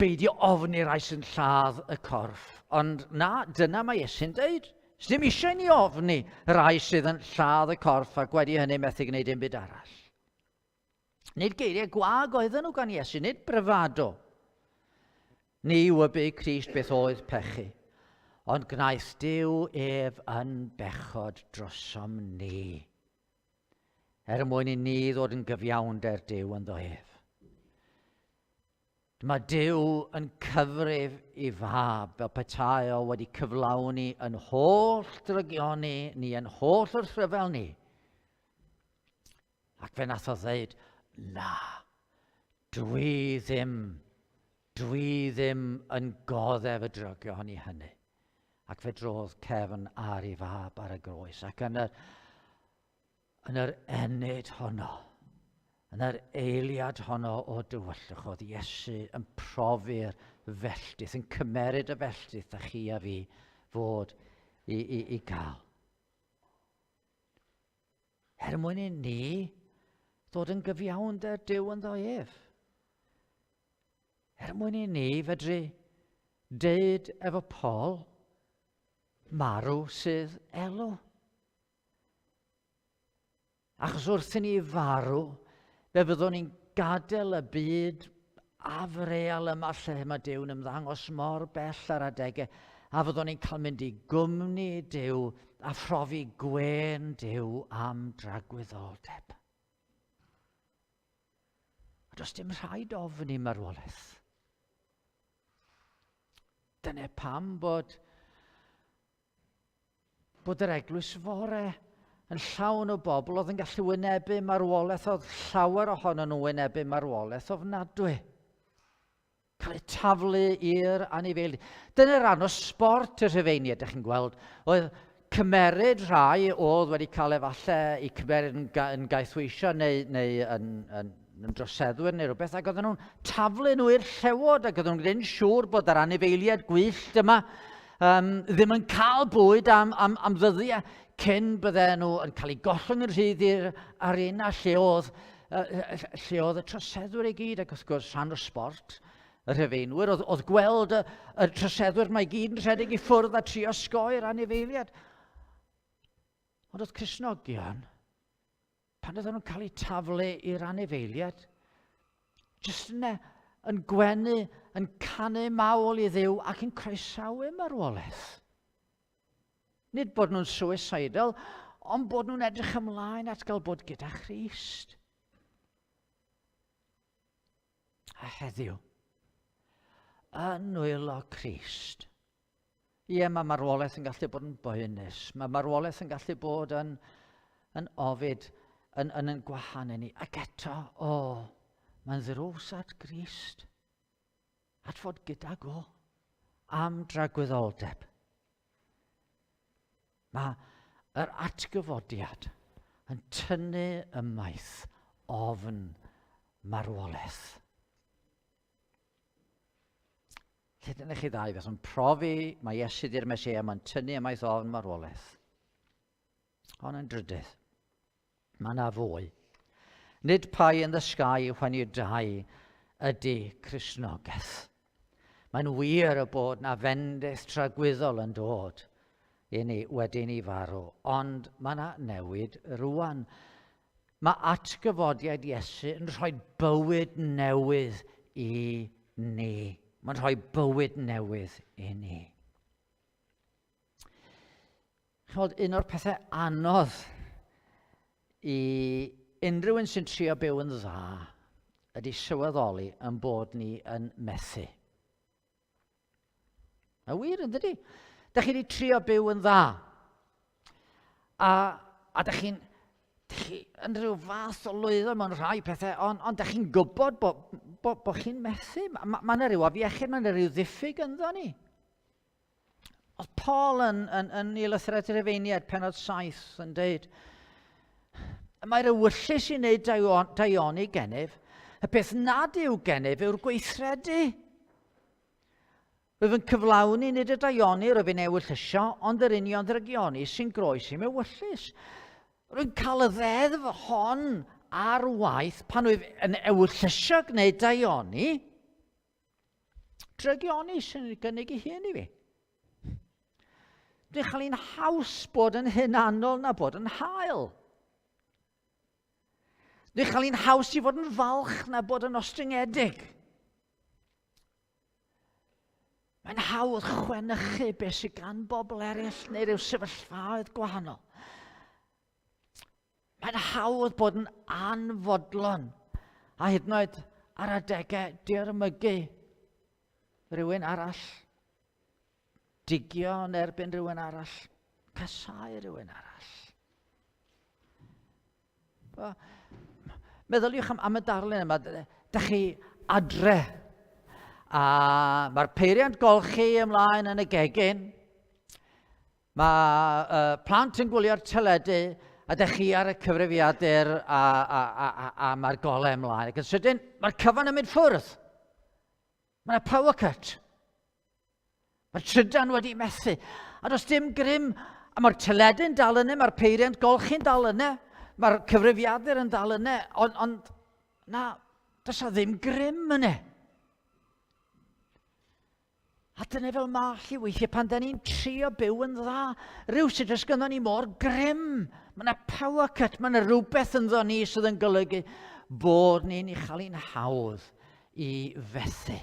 beidio ofn i'r rhai sy'n lladd y corff? Ond na, dyna mae Iesu'n dweud. Sdim eisiau ni ofni rai sydd yn lladd y corff ac wedi hynny methu gwneud yn byd arall. Nid geiriau gwag oedden nhw gan Iesu, nid bravado. Ni wybu Crist beth oedd pechu, ond gwnaeth Duw ef yn bechod drosom ni. Mwyn I ni ddod yn gyfiawnder Duw yn ddo ef. Mae Duw yn cyfrif I fab fel petai o wedi cyflawni yn holl drygioni ni, yn holl wrthryfel ni. Ac fe nath o ddeud, na, dwi ddim yn goddef y drygion I hynny. Ac fe drodd cefn ar ei fab ar y groes. Ac yn yr enid honno, yn yr eiliad honno o dywyllwch, oedd Iesu yn profi'r felltith, yn cymeryd y felltith a chi a fi fod I gael. Mwyn I ni ddod yn gyfiawnder Duw yn ddo ef. Mwyn I ni fedru deud efo Paul, marw sydd elw. Achos wrth I ni farw, Fe fyddwn ni'n gadael y byd afreal yma lle mae Dyw'n ymddangos mor bell ar adegau, a fyddwn ni'n cael mynd i gwmni Dyw a phrofi gwen Dyw am dragwyddoldeb. A does dim rhaid ofyn i marwolaeth. Dyna pam bod yr eglwys fore yn llawn o bobl oedd yn gallu wynebu marwolaeth, oedd llawer ohonyn nhw wynebu marwolaeth ofnadwy. Cael eu taflu i'r anifeiliaid. Dyna ran o sport y Rhufeiniaid, ydych chi'n gweld. Oedd cymeryd rhai oedd wedi cael efallai i cymeryd yn gaethweisio neu yn droseddwyr neu rhywbeth, ac oedden nhw'n taflu nhw i'r llewod, ac oedden nhw'n gwneud yn siŵr bod yr anifeiliaid gwyllt yma ddim yn cael bwyd am ddyddiau cyn bydden nhw yn cael eu gollwng yn rhydd i'r arena lle oedd y troseddwyr i gyd, ac wrth gwrs rhan o sport y Rhufeinwyr, oedd gweld y troseddwyr mae gyd yn rhedeg i ffwrdd a trio osgoi'r anifeiliaid. Ond oedd Cristnogion, pan oedden nhw'n cael eu taflu i'r anifeiliaid, jyst yna yn gwenu, yn canu mawl i Dduw ac yn croesawu marwolaeth. Nid bod nhw'n suicidal, ond bod nhw'n edrych ymlaen at gael bod gyda Christ. A heddiw, yn nwylo Christ. Ie, mae marwolaeth yn gallu bod yn boenus. Mae marwolaeth yn gallu bod yn ofid, yn gwahanu ni. Ac eto, mae'n ddrws at Christ. At fod gyda go am dragwyddoldeb. Mae yr atgyfodiad yn tynnu ymaith ofn marwolaeth. Lle dyna chi ddau, beth yn profi mae Iesu di'r Mesia, mae'n tynnu ymaith ofn marwolaeth. Ond yn drydydd, mae yna fwy. Nid pie in the sky when you die ydy Cristnogaeth. Mae'n wir y bod na fendith tragwyddol yn dod i ni wedyn i farw, ond mae yna newid rwan. Mae atgyfodiad Iesu yn rhoi bywyd newydd i ni. Mae'n rhoi bywyd newydd i ni. Chod, un o'r pethau anodd i unrhyw un sy'n trio byw yn dda ydy sylweddoli yn bod ni yn methu. Mae wir yn dydi? Da chi wedi trio byw yn dda. A da chi'n yn rhyw fath o lwyddo mewn rhai pethau, ond da chi'n gwybod bod chi'n methu. Mae yna rhyw afiechyd, mae yna rhyw ddiffyg ynddo ni. Oedd Paul yn ei lythyrau i'r Rhufeiniaid pennod 7 yn dweud, mae'r ewyllus i wneud daioni gennyf, y beth nad yw gennyf yw'r gweithredu. Bydd yn cyflawni nid y daioni rwy'n ewyllysio, ond yr union drygioni sy'n groes i'm ewyllus. Rwy'n cael y ddeddf hon ar waith pan wyf yn ewyllysio gwneud daioni, drygioni sy'n gynnig i hun i fi. Dwi'n cael un haws bod yn hunanol na bod yn hael. Dwi'n cael un haws i fod yn falch na bod yn ostringedig. Mae'n hawdd chwenochu beth sydd gan bobl eraill neu ryw sefyllfaoedd gwahanol. Mae'n hawdd bod yn anfodlon a hyd yn oed ar adegau diarmygu rhywun arall, digio yn erbyn rhywun arall, casau rhywun arall. Meddyliwch am y darlun yma, da chi adre, a mae'r peiriant golchi ymlaen yn y gegin, mae plant yn gwylio'r teledu, a da chi ar y cyfrifiadur a mae'r golau ymlaen. Ac yn sydyn, mae'r cyfan yn mynd ffwrdd. Mae yna power cut. Mae'r trydan wedi methu. A does dim grym, a mae'r teledu'n dal yna, mae'r peiriant golchi'n dal yna, mae'r cyfrifiadur yn dal yna, ond na, does ddim grym yna. A dyna fel mall i weithiau pan da ni'n trio byw yn dda. Rhyw sydd jyst gynno ni mor grym. Mae yna power cut, mae yna rhywbeth ynddo ni sydd yn golygu bod ni'n ei chael ein hawdd i fethu.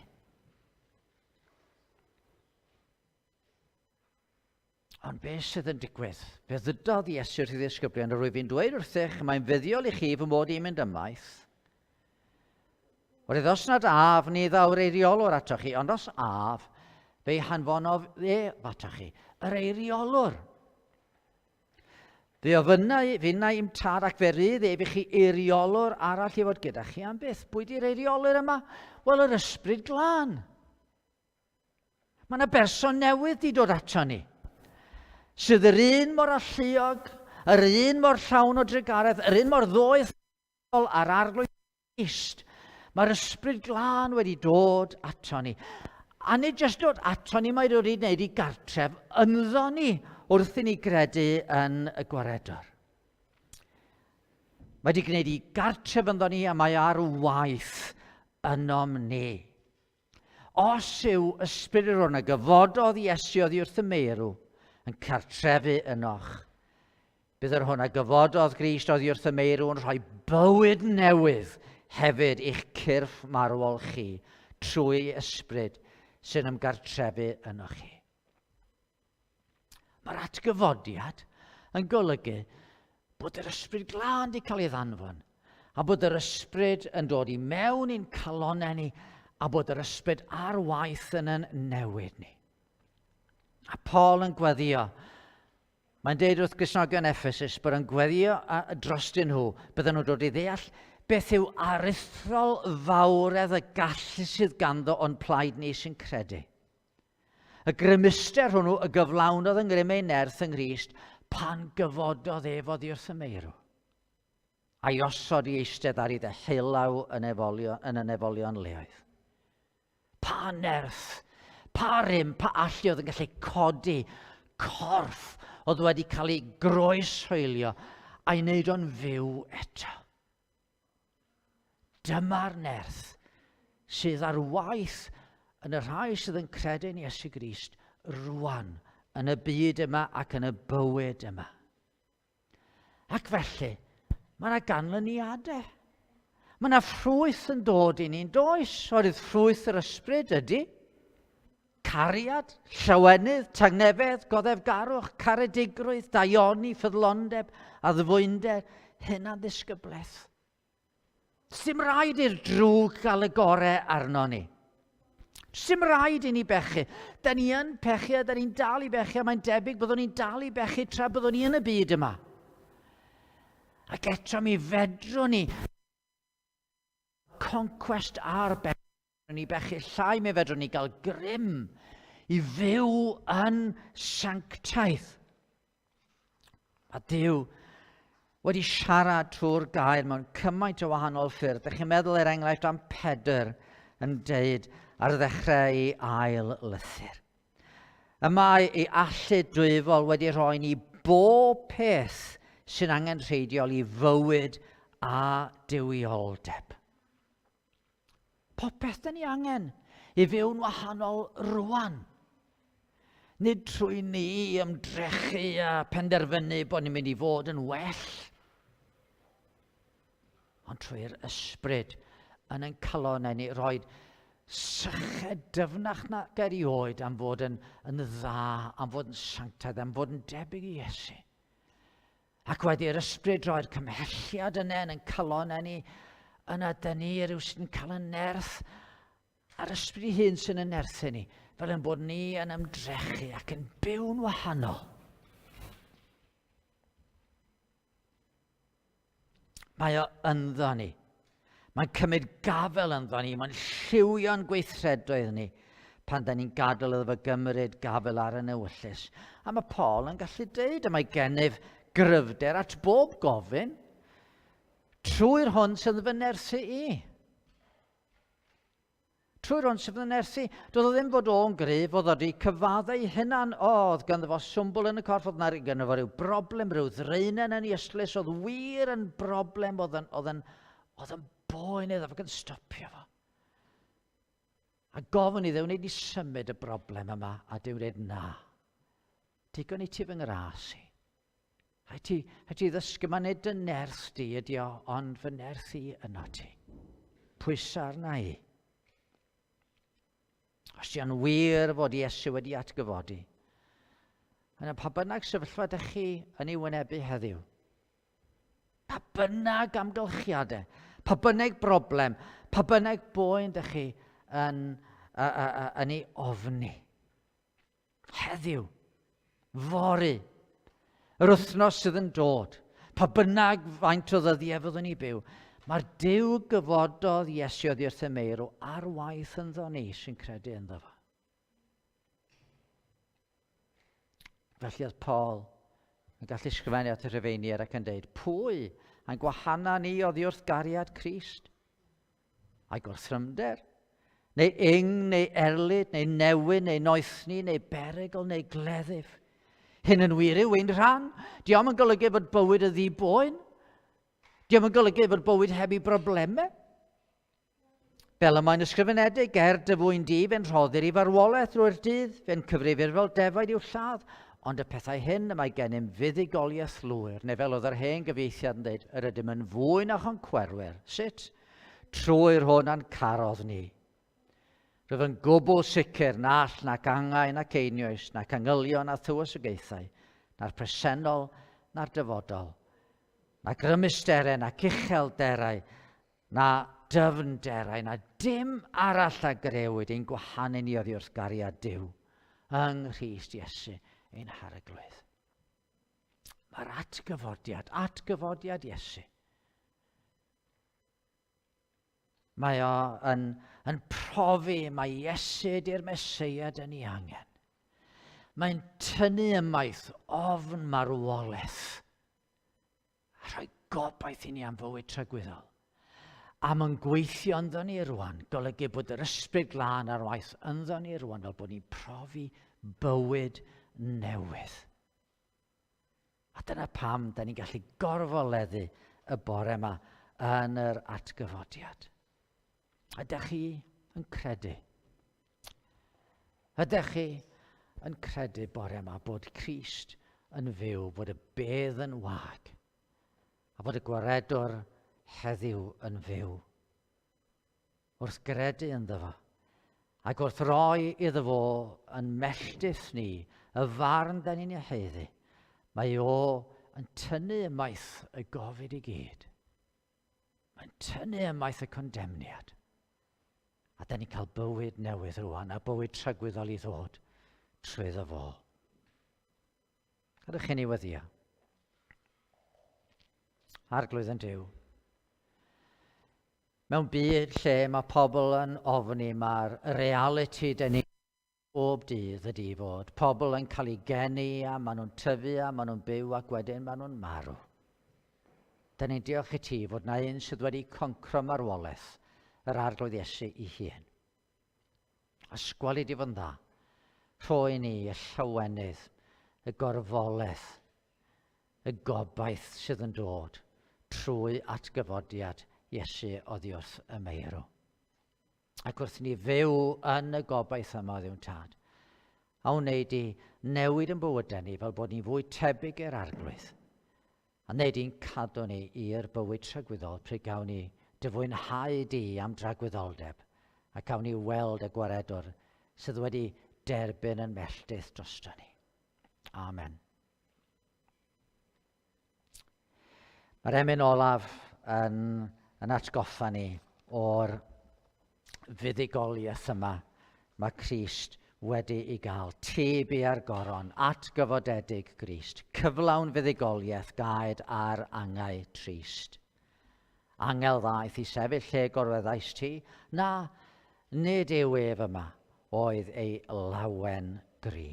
Ond beth sydd yn digwydd? Fe ddydodd Iesu'r ddisgyblion, a rwyf fi'n dweud wrthych, mae'n fuddiol i chi fy mod i'n mynd ymaith. Oedd os nad af ni ddawr eiriolwr atoch chi, ond os af, fe hanfonodd atoch chi, yr eiriolwr. Fe o fyna i'm tad ac fe rydd ef i chi eiriolwr arall i fod gyda chi am beth. Pwy di'r eiriolwr yma? Wel, yr ysbryd glân. Mae yna berson newydd di dod ato ni. Sydd yr un mor alluog, yr un mor llawn o drigaredd, yr un mor ddoethol a'r arglwydd Crist. Mae'r ysbryd glân wedi dod ato ni. A nid jyst dod ato ni, mae wedi gwneud i gartref ynddo ni wrth i ni gredu yn y gwaredwr. Mae wedi gwneud i gartref ynddo ni a mae ar waith ynom ni. Os yw ysbryd yr hwn a gyfododd Iesu oddi wrth y meirw, yn cartrefu ynoch. Bydd yr hwn a gyfododd Grist oddi wrth y meirw yn rhoi bywyd newydd hefyd i'ch cyrff marwol chi trwy ysbryd sy'n ymgartrefu ynoch chi. Mae'r atgyfodiad yn golygu bod yr ysbryd glân wedi cael ei ddanfon a bod yr ysbryd yn dod i mewn i'n calonnau ni a bod yr ysbryd ar waith yn newid ni. A Paul yn gweddio, mae'n deud wrth Gristnogion Ephesus bod yn gweddio drostyn nhw, bydden nhw'n dod i ddeall beth yw aruthrol fawredd y gall sydd ganddo o'n plaid ni sy'n credu. Y grymuster hwnnw y gyflawnodd yng ngrym ei nerth yng Nghrist pan gyfododd ef oddi wrth y meirw. A'i osod i eistedd ar ei ddehilaw yn y nefolion leoedd. Pa nerth, pa rym, pa allu oedd yn gallu codi corff oedd wedi cael ei groeshoelio a'i wneud o'n fyw eto. Dyma'r nerth sydd ar waith yn y rhai sydd yn credu yn Iesu Grist rwan yn y byd yma ac yn y bywyd yma. Ac felly, mae yna ganlyniadau. Mae yna ffrwyth yn dod i ni'n does. Oherwydd ffrwyth yr ysbryd ydy. Cariad, llawenydd, tangnefedd, goddefgarwch, caredigrwydd, daioni, ffyddlondeb, addfwynder, hynna ddisgybleth. Sim rhaid i'r drwg gael y gorau arno ni. Sim rhaid i ni bechu. Da ni yn pechu a da ni'n dal i bechu a mae'n debyg byddwn ni'n dal i bechu tra byddwn ni yn y byd yma. Ac eto mi fedrwn ni conquest ar bechu. Ni bechu llai, mi fedrwn ni gael grym i fyw yn sanctaeth. A Duw wedi siarad trwy'r gair mewn cymaint o wahanol ffyrdd. Ydych chi'n meddwl enghraifft am Pedr yn deud ar ddechrau ei ail lythyr. Y mae ei allu dwyfol wedi rhoi ni bob peth sy'n angen rheidiol i fywyd a dywioldeb. Popeth da ni angen i fyw'n wahanol rwan. Nid trwy ni ymdrechu a penderfynu bod ni'n mynd i fod yn well. Ond trwy'r ysbryd yn ein calonnau ni roi syched dyfnach na erioed am fod yn dda, am fod yn sanctaidd, am fod yn debyg i Iesu. Ac wedi'r ysbryd roi'r cymhelliad yna yn ein calonnau ni, yna da ni rhyw sy'n cael y nerth a'r ysbryd ei hun sy'n y nerthu ni, fel yn bod ni yn ymdrechu ac yn byw'n wahanol. Mae o ynddo ni. Mae'n cymryd gafel ynddo ni, mae'n lliwio'n gweithredoedd ni pan da ni'n gadael iddo fe gymryd gafel ar y newyllus. A mae Paul yn gallu deud y mae gennyf gryfder at bob gofyn trwy'r hwn sydd fy nerthu i. Trwy'r hwn sydd fy nerthu. Doedd o ddim fod o'n gryf, oedd o wedi cyfaddau hunan. Oedd ganddo fo swmbl yn y corff, oedd ganddo fo ryw broblem, ryw ddreinan yn ei ystlys, oedd wir yn broblem, oedd yn boen iddo fo, gan stopio fo. A gofyn iddo, wneud i symud y broblem yma, a Duw dweud na. Digon i ti fy ngras i. Rhaid ti ddysgu ma nid dy nerth di ydi o, ond fy nerth i yno ti. Pwysar na i. Os di o'n wir fod Iesu wedi atgyfodi, yna pa bynnag sefyllfa ydych chi yn ei wynebu heddiw, pa bynnag amgylchiadau, pa bynnag broblem, pa bynnag boen ydych chi yn ei ofni. Heddiw, fori, yr wythnos sydd yn dod, pa bynnag faint o ddyddiau fyddwn ni byw, mae'r Duw gyfododd Iesu oddi wrth y meirw ar waith ynddo ni sy'n credu ynddo fo. Felly oedd Paul yn gallu sgrifennu at y Rhufeiniaid ac yn dweud, pwy a'n gwahana ni oddi wrth gariad Crist? A'i gwrthryfnder? Neu ing, neu erlyd, neu newyn, neu noethni, neu berygl, neu gleddyf? Hyn yn wir yw ein rhan. Diolch yn golygu bod bywyd y ddi-boen. Diolch yn golygu bod bywyd heb ei broblemau. Fel y mae'n ysgrifenedig, dy fwy'n di, fe'n rhoddir i farwolaeth drwy'r dydd, fe'n cyfrifir fel defaid i'w lladd, ond y pethau hyn y mae gennym fuddugoliaeth lwyr, neu fel oedd yr hen gyfeithiad yn dweud, yr ydym yn fwy na cho'n cwerwyr. Sut? Trwy'r hwn a'n carodd ni. Roedd yn gwbl sicr na all nac angau nac einioes, nac angylion a thywysogaethau, na'r presennol, na'r dyfodol, na grymusterau, na uchelderau, na dyfnderau, na dim arall a grewyd ein gwahanu ni oddi wrth gariad Duw yng Nghrist Iesu ein haryglwydd. Mae'r atgyfodiad Iesu. Mae o yn profi mae Iesu di'r Meseia dyn ni angen. Mae'n tynnu ymaith ofn marwolaeth a rhoi gobaith i ni am fywyd tragwyddol. A mae'n gweithio ynddo ni rwan, golygu bod yr ysbryd glân ar waith ynddo ni rwan, fel bod ni'n profi bywyd newydd. A dyna pam da ni'n gallu gorfoleddu y bore yma yn yr atgyfodiad. Ydych chi yn credu? Ydych chi yn credu bore yma bod Crist yn fyw, bod y bedd yn wag, a bod y gwaredwr heddiw yn fyw? Wrth gredu ynddo fo, ac wrth roi iddo fo yn melltith ni y farn da ni'n ei heiddi, mae o yn tynnu ymaith y gofid i gyd. Mae'n tynnu ymaith y condemniad. A da ni'n cael bywyd newydd rwan, a bywyd tragwyddol i ddod trwyddo fo. Gadwch chi ni weddio. Arglwydd yn Duw. Mewn byd lle mae pobl yn ofni, mae'r reality dyn ni bob dydd ydi fod. Pobl yn cael ei geni, a maen nhw'n tyfu, a maen nhw'n byw, ac wedyn maen nhw'n marw. Da ni'n diolch i ti fod na un sydd wedi concro marwolaeth, yr arglwydd Iesu i hun. Ysgwali di fo'n dda. Rhoi ni y llawenydd, y gorfolaeth, y gobaith sydd yn dod trwy atgyfodiad Iesu oddi wrth y meirw. Ac wrth ni fyw yn y gobaith yma, Dduw'n Tad, a wneud i newid yn bywydau ni fel bod ni'n fwy tebyg i'r arglwydd, a wneud i'n cadw ni i'r bywyd tragwyddol pryd gawn ni dyfwynhau di am dragwyddoldeb, a gawn ni weld y gwaredwr sydd wedi derbyn yn melltith drosto ni. Amen. Mae'r emyn olaf yn atgoffa ni o'r fuddugoliaeth yma mae Crist wedi ei gael. Tebu ar goron, atgyfodedig Crist, cyflawn fuddugoliaeth gaed ar angau trist. Angel ddaeth i sefyll lle gorweddais ti, na, nid yw ef yma oedd ei lawen gri.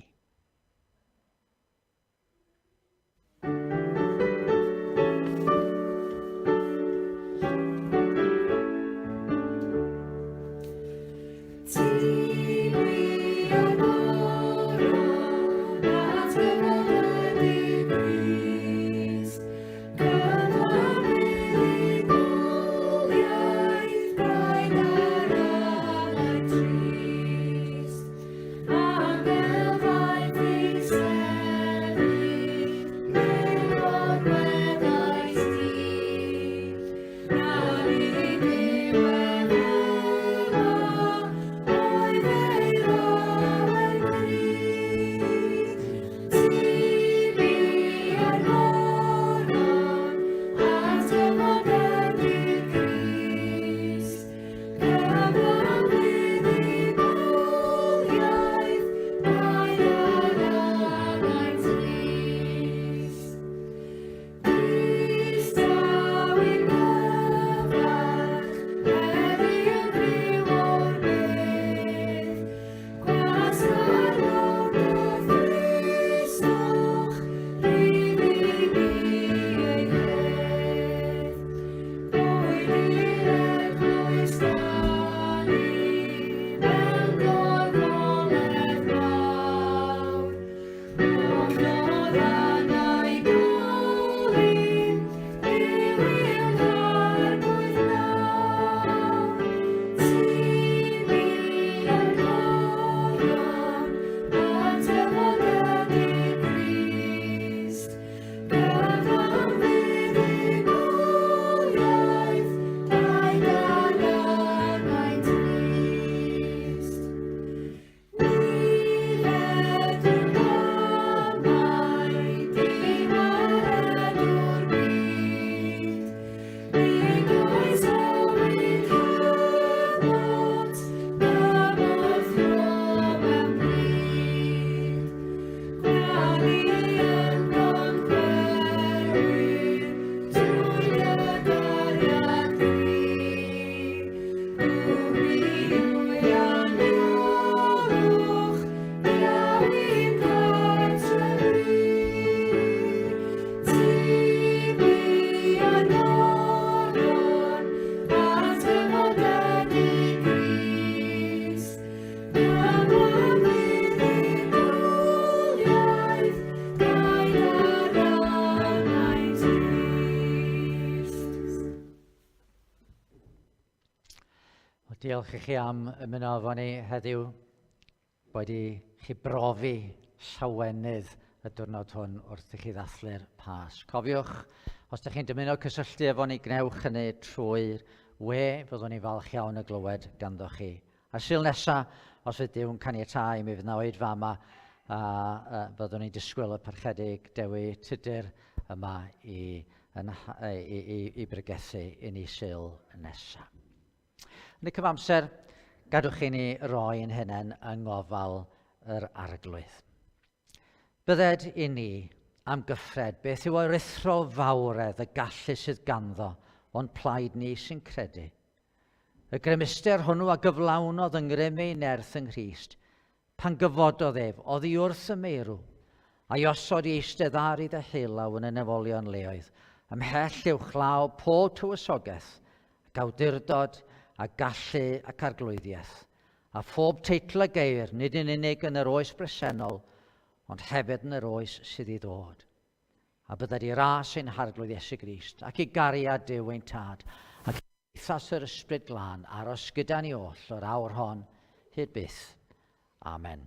Diolch i chi am ymuno efo ni heddiw, bod i chi brofi llawenydd y diwrnod hwn wrth i chi ddathlu'r Pasg. Cofiwch, os ydych chi'n dymuno cysylltu efo ni, gnewch hynny trwy'r we, fyddwn ni falch iawn y glywed ganddo chi. A'r Sul nesaf, os fydd Dyw'n caniatáu, mi fydd na oed fama, a byddwn ni'n disgwyl y parchedig Dewi Tudur yma i bregethu i ni Sul nesaf. Yn y cyfamser, gadwch i ni roi yn hynny yng ngofal yr arglwydd. Bydded i ni am gyffred beth yw arithro fawredd y gallu sydd ganddo o'n plaid ni sy'n credu. Y grymuster hwnnw a gyflawnodd yng ngrym ei nerth yng Nghrist, pan gyfododd ef, oddi wrth y meirw, a'i osod i eistedd ar i ddehelaw yn y nefolion leoedd, ymhell uwchlaw pob tywysogaeth, ac awdurdod a gallu ac arglwyddiaeth, a phob teitl a geir, nid yn unig yn yr oes bresennol, ond hefyd yn yr oes sydd i ddod. A byddai di ras ein harglwydd Iesu Grist, ac i gariad Duw ein tad, ac i eithas yr ysbryd glân aros gyda ni oll o'r awr hon, hyd byth. Amen.